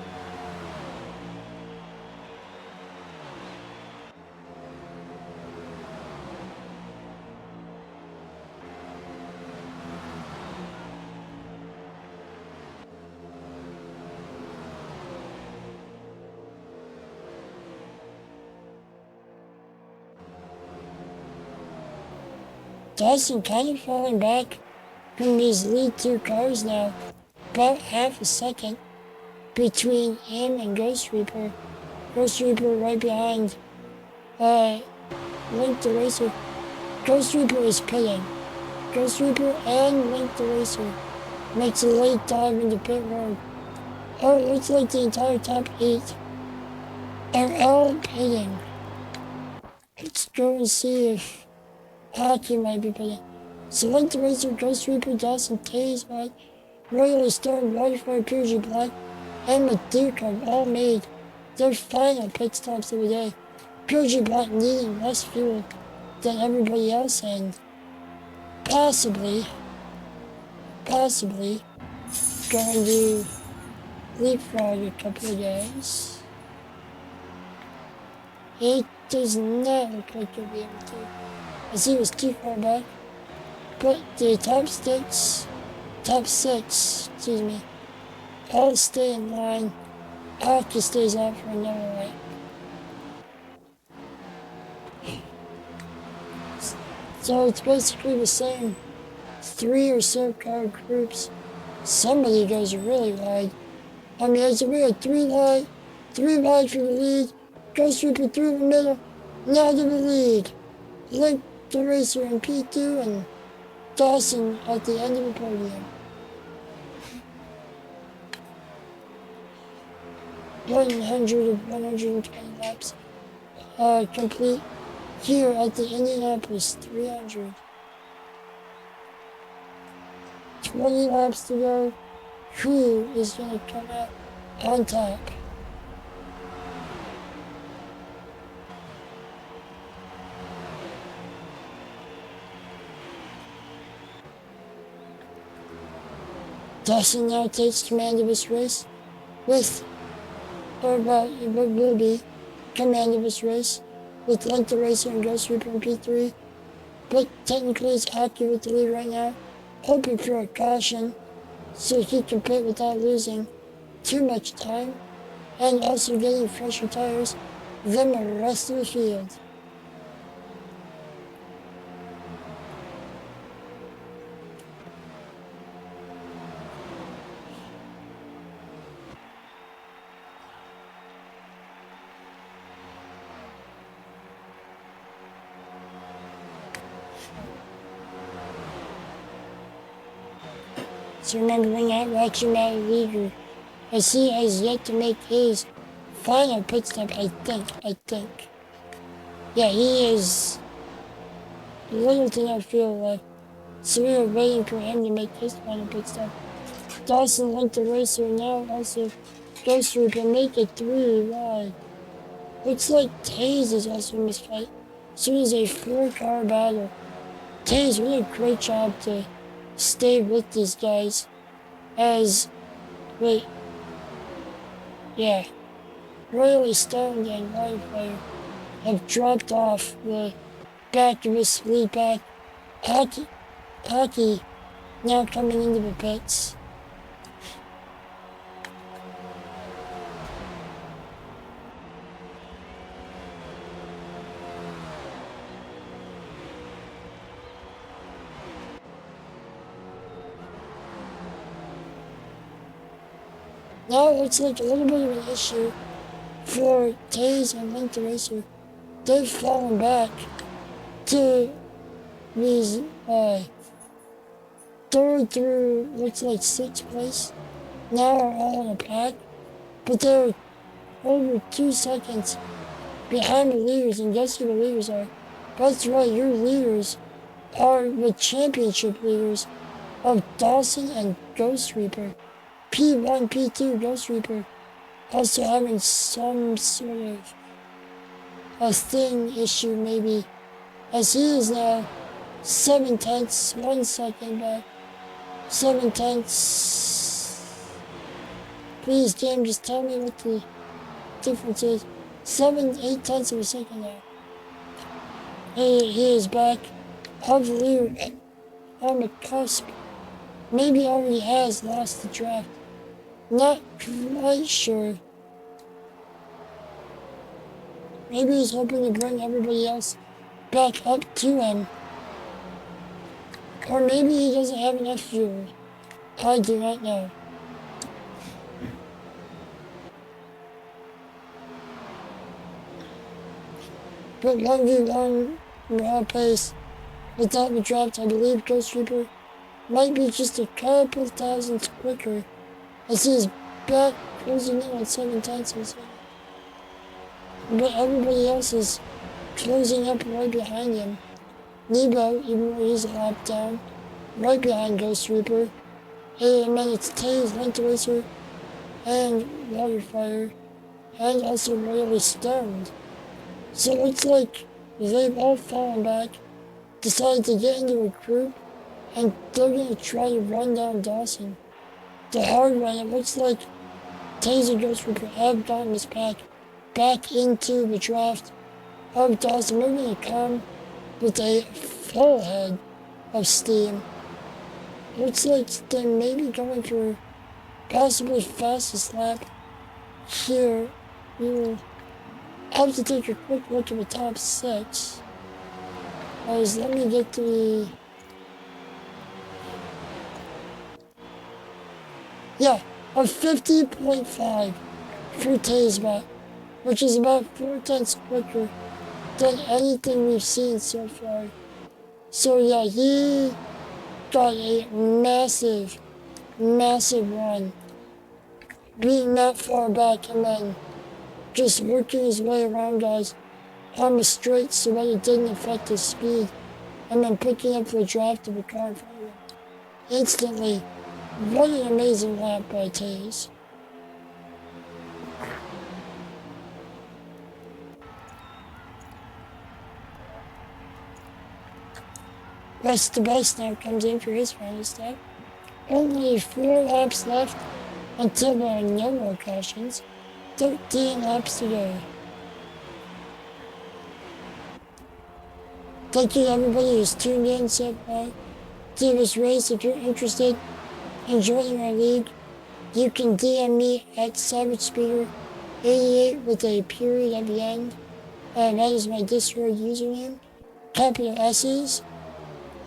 Dawson kind of falling back from these lead 2 cars now, about half a second between him and Ghost Reaper. Ghost Reaper right behind Link the Racer. Ghost Reaper is pitting. Ghost Reaper and Link the Racer makes a late dive into pit road. Oh, it looks like the entire top 8 are all pitting. Let's go and see if Hockey might be pitting. Select the Racer, Ghost Reaper, Dawson, Taze, White, Royally Stone, Waterfire, Purgy Black, and Maduke have all made their final pit stops of the day. Purgy Black needing less fuel than everybody else and possibly going to leapfrog a couple of guys. It does not look like you'll be able to, as he was too far back. But the top 6, excuse me, all stay in line. Aki stays out for another lap. So it's basically the same 3 or so car groups. Somebody goes really wide. We had 3 wide for the lead. Ghost Reaper through the middle. Now to the lead. Link the racer in P2 and Dawson at the end of the podium. 120 laps complete here at the Indianapolis 300. 20 laps to go. Who is going to come out on top? Dawson now takes command of this race with, or well, it will be command of this race with Link the Racer and Ghost Reaper in P3, but technically it's active with the lead right now, hoping for a caution so he can pit without losing too much time and also getting fresher tires than the rest of the field. So remembering that watching that leader, as he has yet to make his final pit stop, I think. Yeah, he is little to no fuel left, so we are waiting for him to make his final pit stop. Dawson Link the Racer now also Ghost Reaper make it 3 wide. Looks like Taze is also in this fight, so it is a 4-car battle. Taze really a great job to stay with these guys as, Royally Stoned and Wildfire have dropped off the back of his lead back. Hockey now coming into the pits. Now it looks like a little bit of an issue for Taze and Link the Racer. They've fallen back to these third through looks like 6th place. Now are all in a pack, but they're over 2 seconds behind the leaders, and guess who the leaders are? That's right, your leaders are the championship leaders of Dawson and Ghost Reaper. P1, P2, Ghost Reaper also having some sort of a thing issue maybe, as he is now 7 tenths, 1 second back, 7 tenths. Please, game, just tell me what the difference is. 8 tenths of a second now. He is back, heavily on the cusp. Maybe already has lost the draft. Not quite sure. Maybe he's hoping to bring everybody else back up to him. Or maybe he doesn't have enough fuel. I do not know. But 1v1 raw pace without the draft, I believe Ghost Reaper might be just a couple thousandths quicker, as he is back closing in on 7 tenths of a second. But everybody else is closing up right behind him. Nebo, even though he's a lap down, right behind Ghost Reaper. And then it's Taze, Link the Racer, and Waterfire, and also Royally Stoned. So it looks like they've all fallen back, decided to get into a group, and they're going to try to run down Dawson. The hard way, it looks like Taze and Ghost Reaper have gotten this pack back into the draft of Dawson. They're going to come with a full head of steam. Looks like they may be going for possibly fastest lap here. We'll have to take a quick look at the top 6. Let me get to the... Yeah, a 50.5 for Tazebot, which is about 4 tenths quicker than anything we've seen so far. So yeah, he got a massive, massive run. Being that far back and then just working his way around guys on the straight so that it didn't affect his speed. And then picking up the draft of a car in front of him. Instantly. What an amazing lap by Taze. Rest the best now comes in for his final step. Only 4 laps left until there are no more cautions. 13 laps to go. Thank you to everybody who's tuned in so far to this race. If you're interested in joining our league, you can DM me at SavageSpeeder88 with a period at the end. That is my Discord username. Capital S's.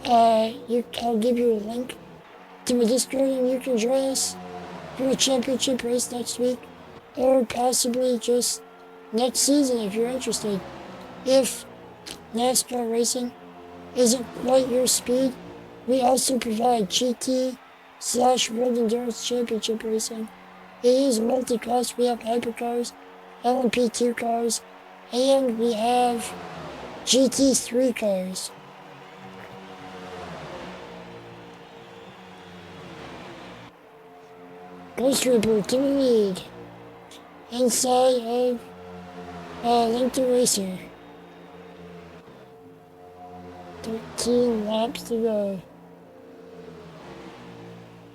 I'll give you a link to my Discord and you can join us for a championship race next week, or possibly just next season if you're interested. If NASCAR racing isn't quite your speed, we also provide GT/World Endurance Championship racing. It is multi-class. We have hypercars, LMP2 cars, and we have GT3 cars. Ghost Reaper to the lead. Inside of Link to Racer. 13 laps to go.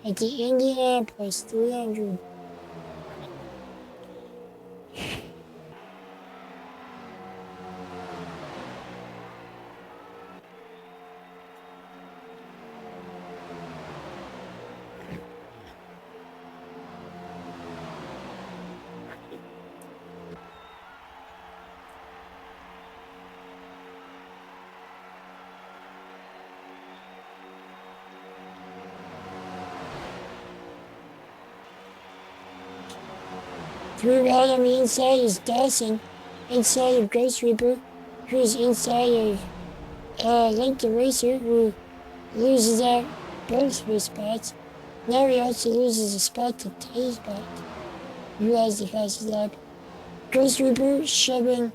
At the Indianapolis 300. Through right on the inside is Dawson, inside of Ghost Reaper, who's inside of Link the Racer, who loses out both of his spots. Now he also loses a spot to Taze-Bot, who has the fastest lap. Ghost Reaper shoving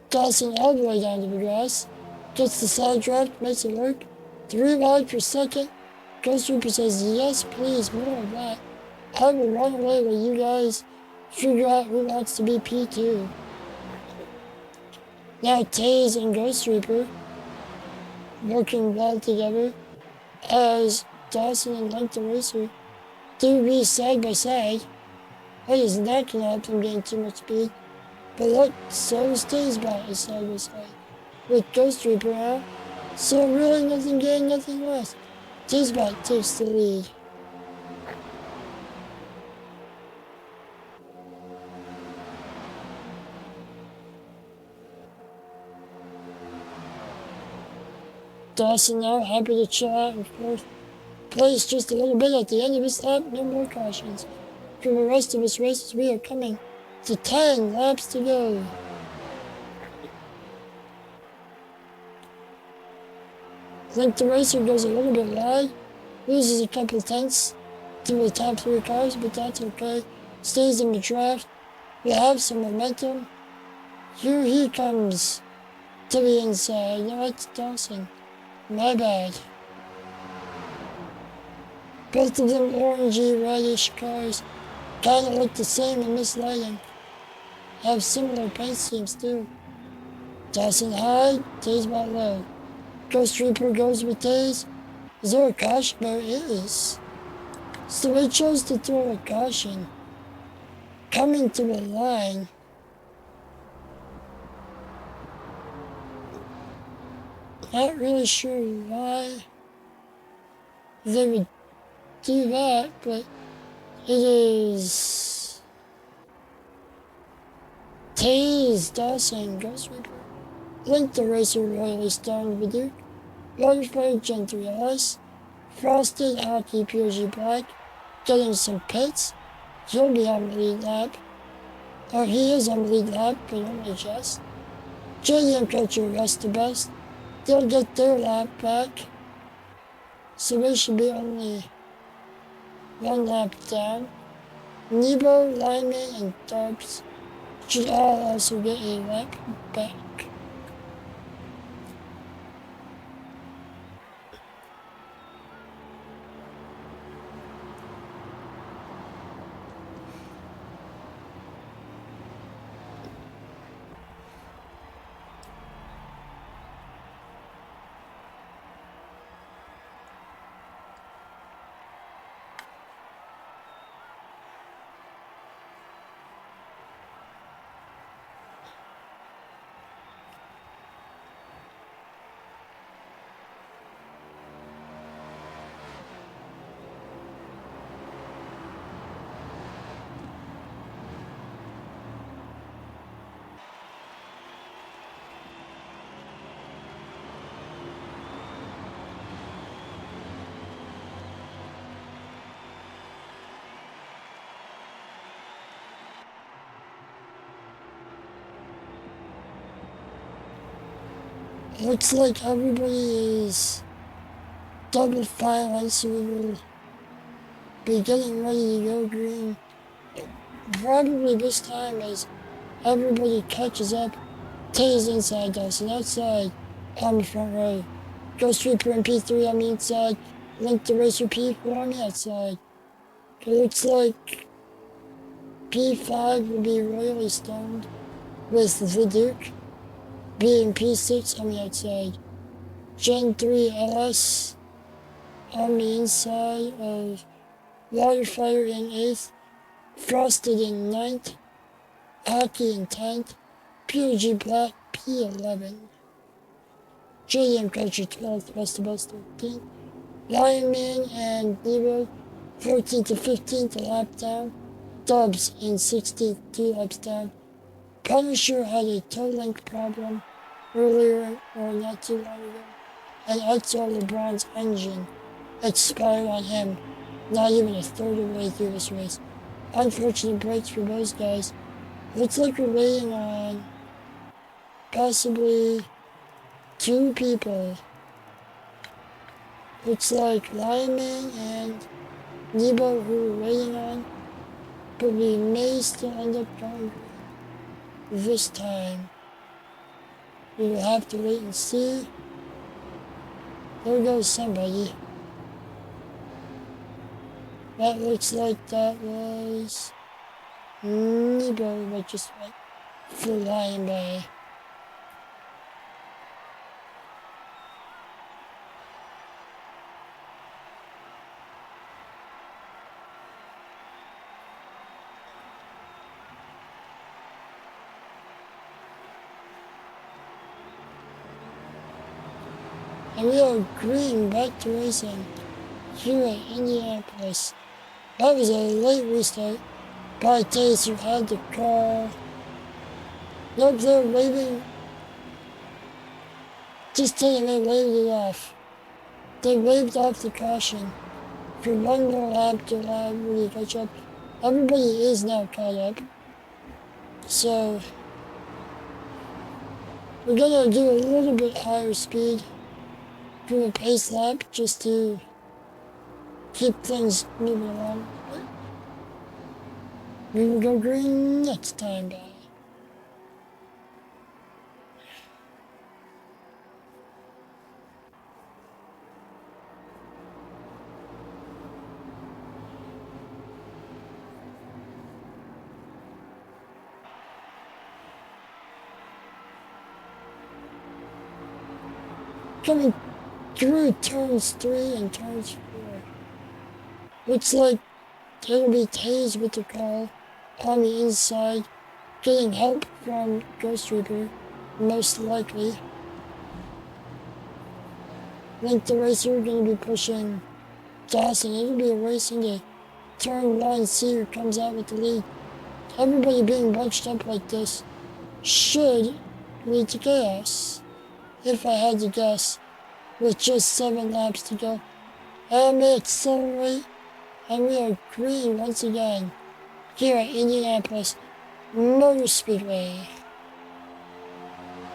Dawson all the way down to the grass, gets the side draft, makes it work. 3 wide per second. Ghost Reaper says, yes, please, more of that. I will run away with you guys. Figure out who wants to be P2. Now Taze and Ghost Reaper working well together as Dawson and Link the Racer do be side by side. That is not going to help them gain too much speed. But look, so is Taze-Bot is side by side with Ghost Reaper out. So really nothing gained, nothing lost. Taze-Bot takes the lead. Dawson now happy to chill out in 4th place just a little bit at the end of his lap. No more cautions. For the rest of his races, we are coming to 10 laps to go. Link the Racer goes a little bit wide, loses a couple tenths to the top 3 cars, but that's okay. Stays in the draft. We have some momentum. Here he comes to the inside. No, it's Dawson. My bad. Both of them orangey, reddish cars. Kinda look the same in this lighting. Have similar paint schemes too. Dawson high, Taze-Bot low. Ghost Reaper goes with Taze. Is there a caution? There is. So they chose to throw a caution. Coming to the line. Not really sure why they would do that, but it is Taze, Dawson, Ghost Reaper. Link the Racer royally starring with Duke. Waterfire Gen 3 LS. Frosted Hockey POG Black. Getting some pits. He'll be on the lead lap. Or he is on the lead lap, but only just. JDM Culture rest the best. They'll get their lap back. So they should be only 1 lap down. Nebo, Lyman, and Dubs should all also get a lap back. Looks like everybody is double filing, so we will be getting ready to go green. Probably this time as everybody catches up, Tay's inside us, and outside on the front row. Ghost Reaper and P3 on the inside, Link the Racer P4 on the outside. It looks like P5 will be royally stoned, with the Duke being P6 on the outside. Gen 3 LS on the inside of Waterfire in 8th, Frosted in 9th, Hockey in 10th, PG Black P11, JDM Culture 12th, Rest of Us 13th, Lion Man and Nebo 14th to 15th, a lap down, Dubs in 16th, 2 laps down. Punisher had a toe link problem earlier or not too long ago, and also LeBron's engine expired on him, not even a third of the way through this race. Unfortunate breaks for those guys. Looks like we're waiting on possibly 2 people. Looks like Lyman and Nebo who we're waiting on, but we may still end up going this time. We will have to wait and see. There goes somebody. That looks like that was Nebo that just went flying by. And we are green back to racing here at Indianapolis. That was a late restart by Taze who had the car. Nope, they're waving. Just kidding, they waved it off. They waved off the caution for 1 more lap to allow everybody to catch up. Everybody is now caught up. So we're gonna do a little bit higher speed. Do a pace lap just to keep things moving along. We will go green next time, guys. Coming through turns 3 and turns 4. Looks like it'll be Taze with the car on the inside, getting help from Ghost Reaper, most likely. Link the Racer gonna be pushing Dawson. It'll be a race into turn 1, see who comes out with the lead. Everybody being bunched up like this should lead to chaos, if I had to guess, with just 7 laps to go. And we accelerate, and we are green once again here at Indianapolis Motor Speedway.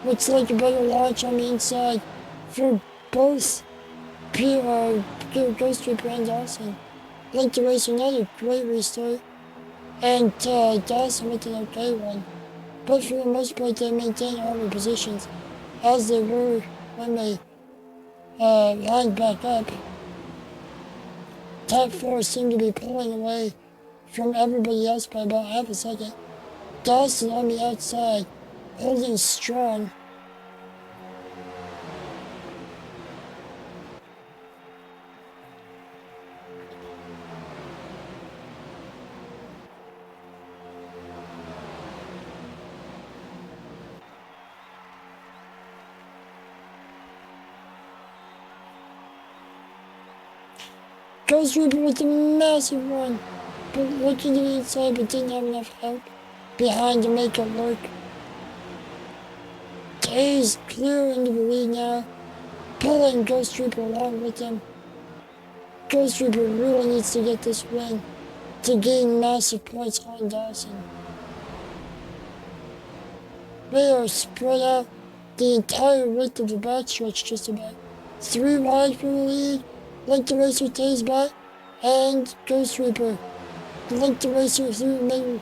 Looks like a better launch on the inside for both Ghost Reaper and Dawson. Like to race another great restart, and Dawson with an okay one. But for the most part, they maintain all their positions as they were when they lined back up. Top four seem to be pulling away from everybody else by about half a second. Dawson on the outside, holding strong. Ghost Reaper with a massive run, but looking to the inside but didn't have enough help behind to make it work. Taze clear into the lead now, pulling Ghost Reaper along with him. Ghost Reaper really needs to get this win to gain massive points on Dawson. They are spread out the entire width of the backstretch just about. 3 wide for the lead. Link the Racer Taze back, and Ghost Reaper. Link the Racer through maybe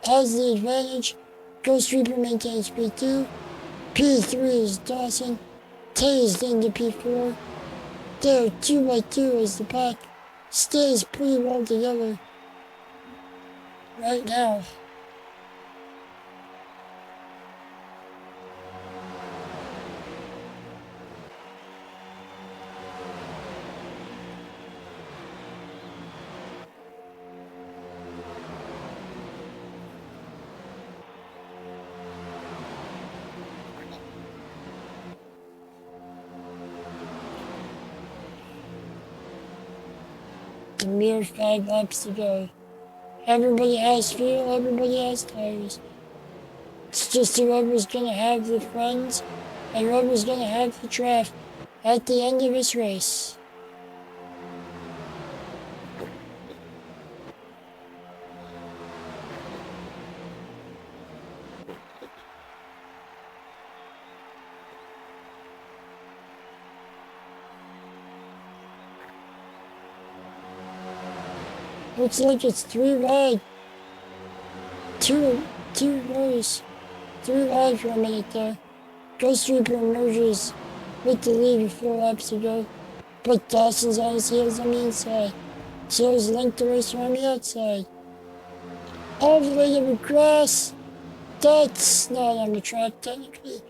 has the advantage. Ghost Reaper maintains P2. P3 is Dawson. Tased into P4. There, 2 by 2 as the pack stays pretty well together right now. A mere 5 laps to go. Everybody has fuel, everybody has tires. It's just whoever's gonna have the friends and whoever's gonna have the draft at the end of this race. Looks like it's 3 wide. Two rows. 3 wide for a minute there. Ghost Reaper emerges with the lead with 4 laps to go. But Dawson's on his heels on the inside. So is Link the Racer on the outside. All the way to the grass. That's not on the track technically.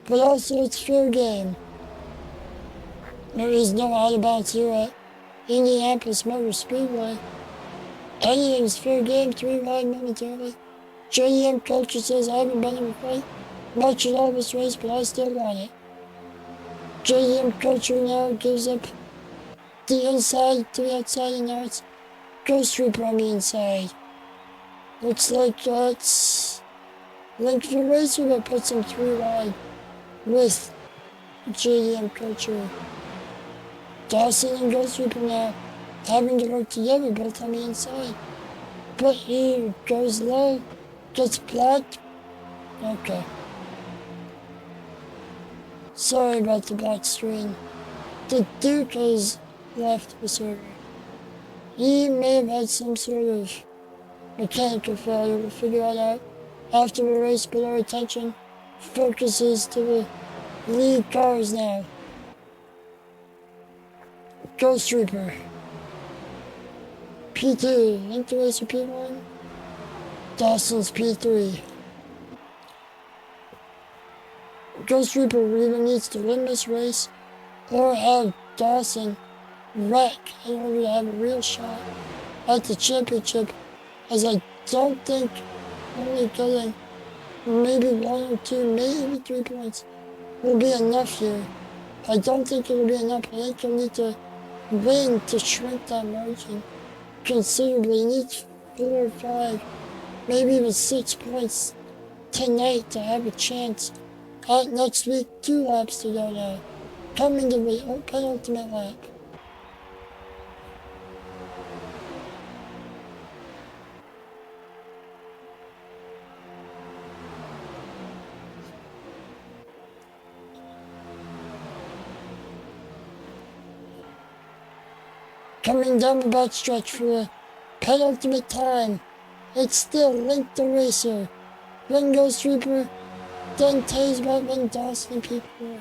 But also it's fair game. There is no out of bounds here at Indianapolis Motor Speedway. Anything's fair game, 3 wide momentarily. JDM Culture says I haven't been in a fight much at all this race, but I still want it. JDM Culture now gives up the inside to the outside, and now it's Ghost Reaper on the inside. Looks like it's Link the Racer that puts him 3 wide with JDM Culture. Dawson and Ghost Reaper now having to work together both on the inside. But he goes low, gets blocked. Okay. Sorry about the black screen. The Duke has left the server. He may have had some sort of mechanical failure. We'll figure that out after the race, but our attention focuses to the lead cars now. Ghost Reaper. P2, Link the Racer P1, Dawson's P3. Ghost Reaper either needs to win this race or have Dawson wreck in order to have a real shot at the championship, as I don't think only getting maybe 1 or 2, maybe 3 points will be enough here. I don't think it will be enough. I think you'll need to win to shrink that margin considerably. You need 4 or 5, maybe even 6 points tonight to have a chance at next week. 2 laps to go now. Coming to the penultimate lap. Coming down the backstretch for the penultimate time. It's still Link the Racer. Then Ghost Reaper. Then Tazebat, then Dawson and PPRL.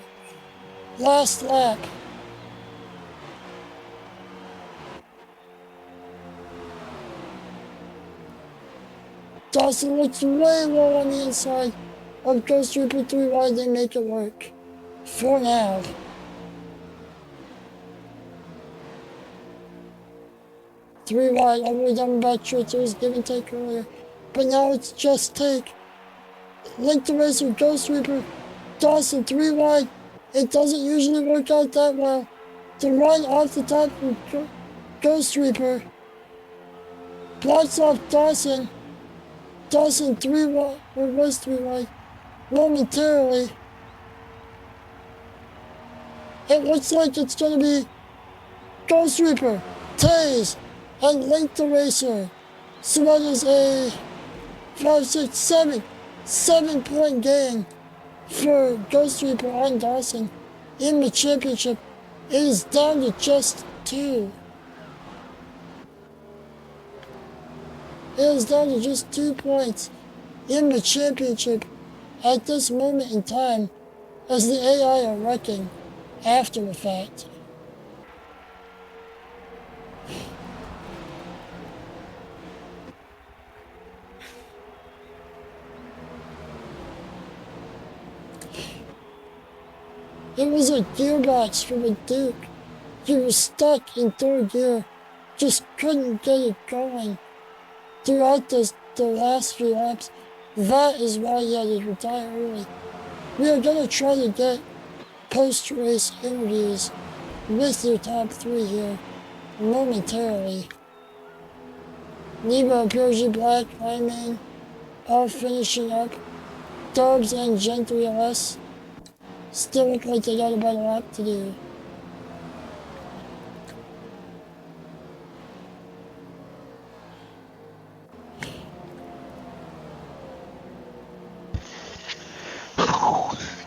Last lap. Dawson looks way low on the inside of Ghost Reaper 3 wide. They make it work. For now. Three wide, all the way down the backstretch. There was give and take earlier. But now it's just take. Link the Racer, Ghost Reaper, Dawson 3 wide. It doesn't usually work out that well. The run off the top from Ghost Reaper. Blocks off Dawson. Dawson 3 wide, or was 3 wide, momentarily. It looks like it's going to be Ghost Reaper, Taze, and Link the Racer. So that is a 5, 6, 7-point gain for Ghost Reaper on Dawson in the championship. It is down to just 2. It is down to just 2 points in the championship at this moment in time as the AI are wrecking after the fact. It was a gearbox from a Duke. He was stuck in 3rd gear, just couldn't get it going throughout the last few laps. That is why he had to retire early. We are going to try to get post-race interviews with your top 3 here momentarily. Nebo, Purgy Black, Hyman, all finishing up. Dubs and Gen 3LS still look like they got about a lap to do.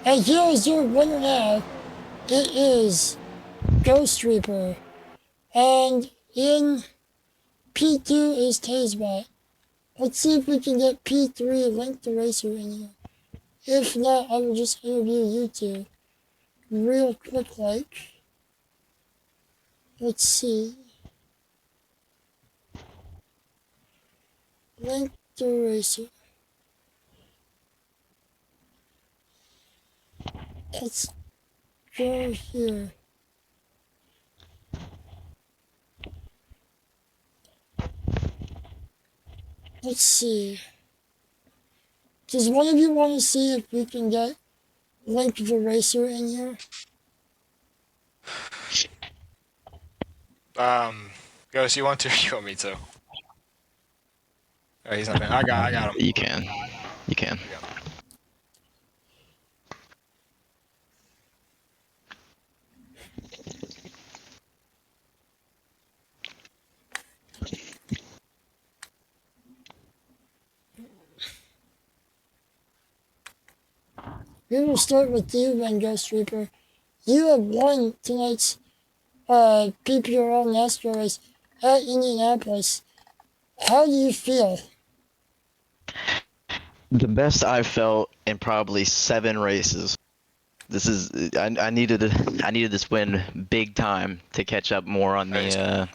And here is your winner now. It is Ghost Reaper. And in P2 is Tazebat. Let's see if we can get P3 Link the Racer in here. If not, I will just interview you two real quick like. Let's see. Link the Racer. Let's go here. Let's see. Does one of you want to see if we can get Link the Racer in here? Ghost, you want to or you want me to? Oh, he's not been. I got him. You can. You can. We will start with you then, Ghost Reaper. You have won tonight's PPRL NASCAR race at Indianapolis. How do you feel? The best I've felt in probably 7 races. This is I needed this win big time to catch up more on the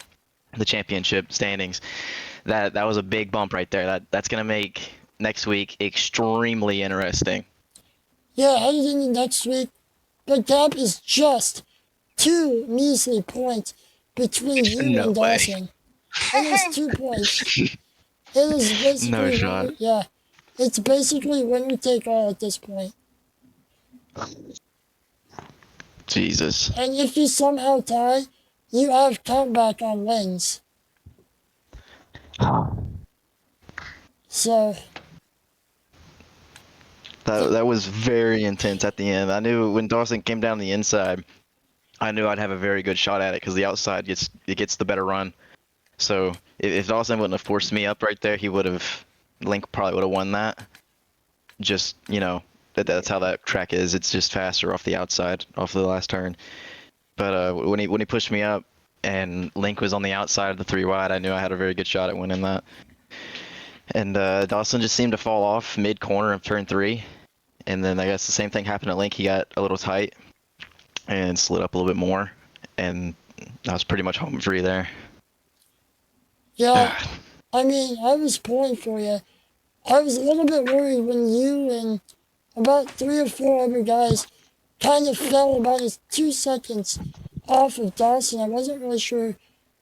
championship standings. That was a big bump right there. That's gonna make next week extremely interesting. Yeah, headed into next week, the gap is just 2 measly points between you No and way. Dawson. It is 2 points. It is basically No shot. Yeah, it's basically winner take all at this point. Jesus. And if you somehow tie, you have countback on wins. So That was very intense at the end. I knew when Dawson came down the inside, I knew I'd have a very good shot at it because the outside gets the better run. So if Dawson wouldn't have forced me up right there, Link probably would have won that. Just, that's how that track is. It's just faster off the outside, off the last turn. But when he pushed me up, and Link was on the outside of the 3 wide. I knew I had a very good shot at winning that. And Dawson just seemed to fall off mid corner of turn 3. And then I guess the same thing happened to Link. He got a little tight and slid up a little bit more. And I was pretty much home free there. Yeah, I mean, I was pulling for you. I was a little bit worried when you and about 3 or 4 other guys kind of fell about 2 seconds off of Dawson. I wasn't really sure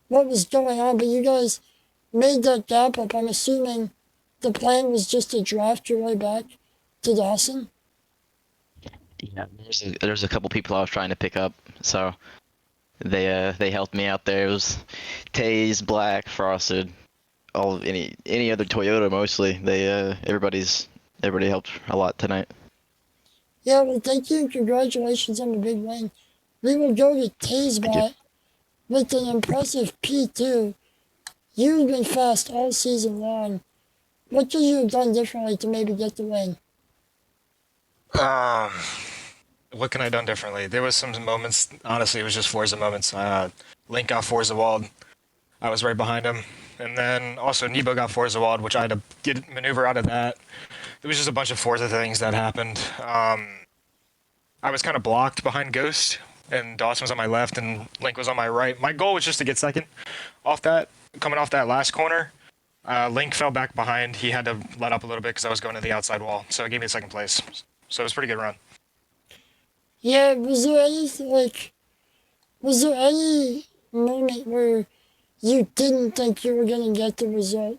what was going on, but you guys made that gap up. I'm assuming the plan was just to draft your way back to Dawson. Yeah, there's a couple people I was trying to pick up, so they helped me out there. It was Taze, Black, Frosted, any other Toyota mostly. Everybody helped a lot tonight. Yeah, well, thank you and congratulations on the big win. We will go to Taze with an impressive P2. You've been fast all season long. What could you have done differently to maybe get the win? What can I have done differently? There was some moments. Honestly, it was just Forza moments. Link got Forza walled. I was right behind him, and then also Nebo got Forza walled, which I had to maneuver out of that. There was just a bunch of Forza things that happened. I was kind of blocked behind Ghost, and Dawson was on my left, and Link was on my right. My goal was just to get second off that, coming off that last corner. Link fell back behind. He had to let up a little bit because I was going to the outside wall, so it gave me the second place. So it was a pretty good run. Yeah, was there any moment where you didn't think you were going to get the result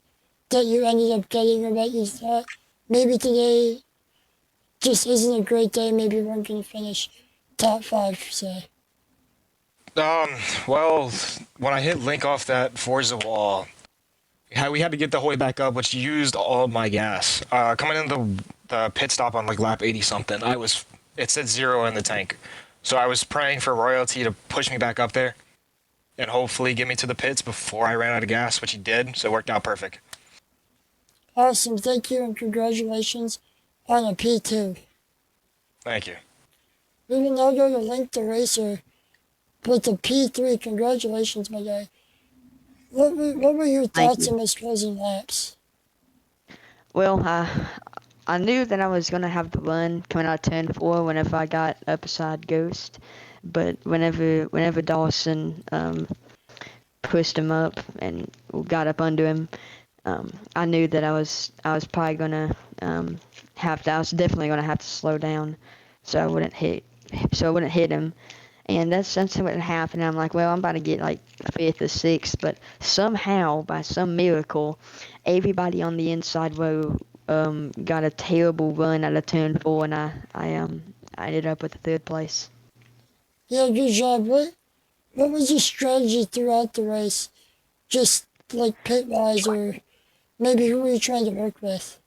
that you ended up getting, or that you thought maybe today just isn't a great day, maybe you weren't going to finish top 5, say? Well, when I hit Link off that Forza wall, we had to get the whole way back up, which used all of my gas. Coming in the pit stop on like lap 80 something, it said 0 in the tank. So I was praying for royalty to push me back up there and hopefully get me to the pits before I ran out of gas, which he did, so it worked out perfect. Awesome, thank you and congratulations on a P2. Thank you. We will now go to Link the Racer with a P3. Congratulations, my guy. What were your thoughts on those closing laps? Well, I knew that I was going to have the run coming out of turn 4 whenever I got up beside Ghost, but whenever Dawson pushed him up and got up under him, I knew that I was probably going to I was definitely going to have to slow down so I wouldn't hit him. And that's what happened. I'm like, well, I'm about to get like 5th or 6th, but somehow, by some miracle, everybody on the inside row got a terrible run out of turn 4, and I ended up with the 3rd place. Yeah, good job. What was your strategy throughout the race? Just like pit-wise, or maybe who were you trying to work with?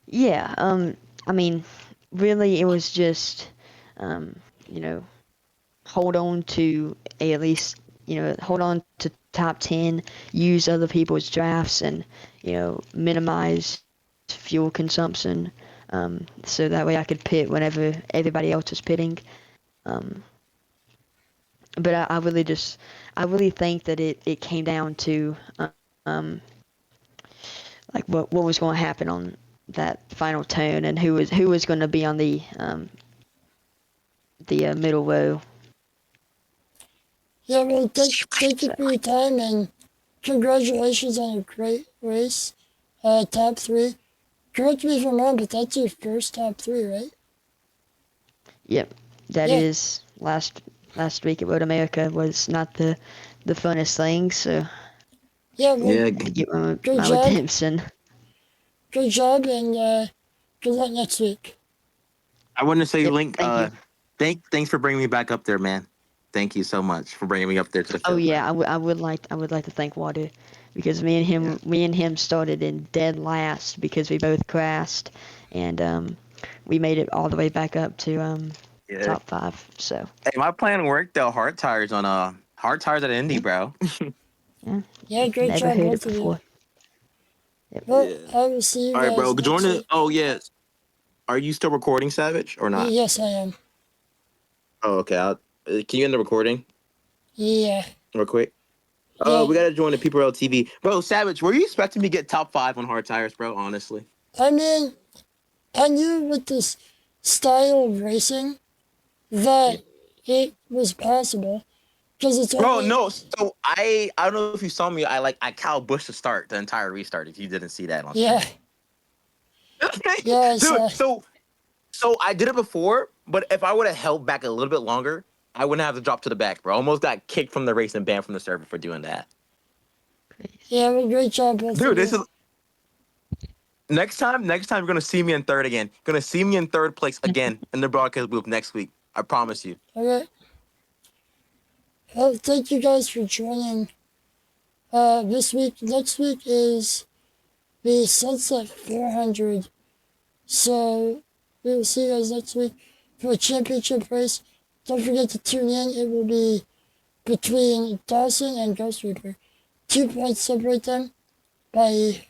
Yeah, I mean, really, it was just, hold on to at least, hold on to top 10, use other people's drafts, and, minimize fuel consumption, so that way I could pit whenever everybody else was pitting. But I really think that it came down to, like what was going to happen on that final turn and who was going to be on the middle row. Yeah, well, thank you for your time and congratulations on a great race. Top 3. Correct me if I'm wrong, but that's your first top 3, right? Yep, that is last week at Road America was not the funnest thing, so Yeah, well, to get my good job. redemption. Good job, and good luck next week. I want to say, Yep, Link, thank you. thanks for bringing me back up there, man. Thank you so much for bringing me up there to the field. Oh yeah, I would like to thank Water, because me and him started in dead last because we both crashed, and we made it all the way back up to top 5. So Hey, my plan worked though. Hard tires at Indy, bro. Yeah, great never job, heard it both of you. before. Yep. Well, I will see you All guys right, bro. next Join week. Oh yes. Are you still recording, Savage, or not? Yes, I am. Oh, okay. Can you end the recording? Yeah. real quick. Yeah. We gotta join the PPRL TV, bro. Savage, were you expecting me to get top 5 on hard tires, bro? Honestly. I mean, I knew with this style of racing that it was possible because it's Bro, only no. So I don't know if you saw me. I Kyle Busch to start the entire restart. If you didn't see that on yeah stream. yeah I Dude. saw. So I did it before, but if I would have held back a little bit longer, I wouldn't have to drop to the back, bro. I almost got kicked from the race and banned from the server for doing that. Yeah, well, great job, both Dude, of this you. is next time you're gonna see me in third again. You're gonna see me in third place again in the broadcast booth next week. I promise you. Okay. Well, thank you guys for joining. This week, next week is the Sunset 400. So we will see you guys next week for a championship race. Don't forget to tune in. It will be between Dawson and Ghost Reaper. 2 points separate them by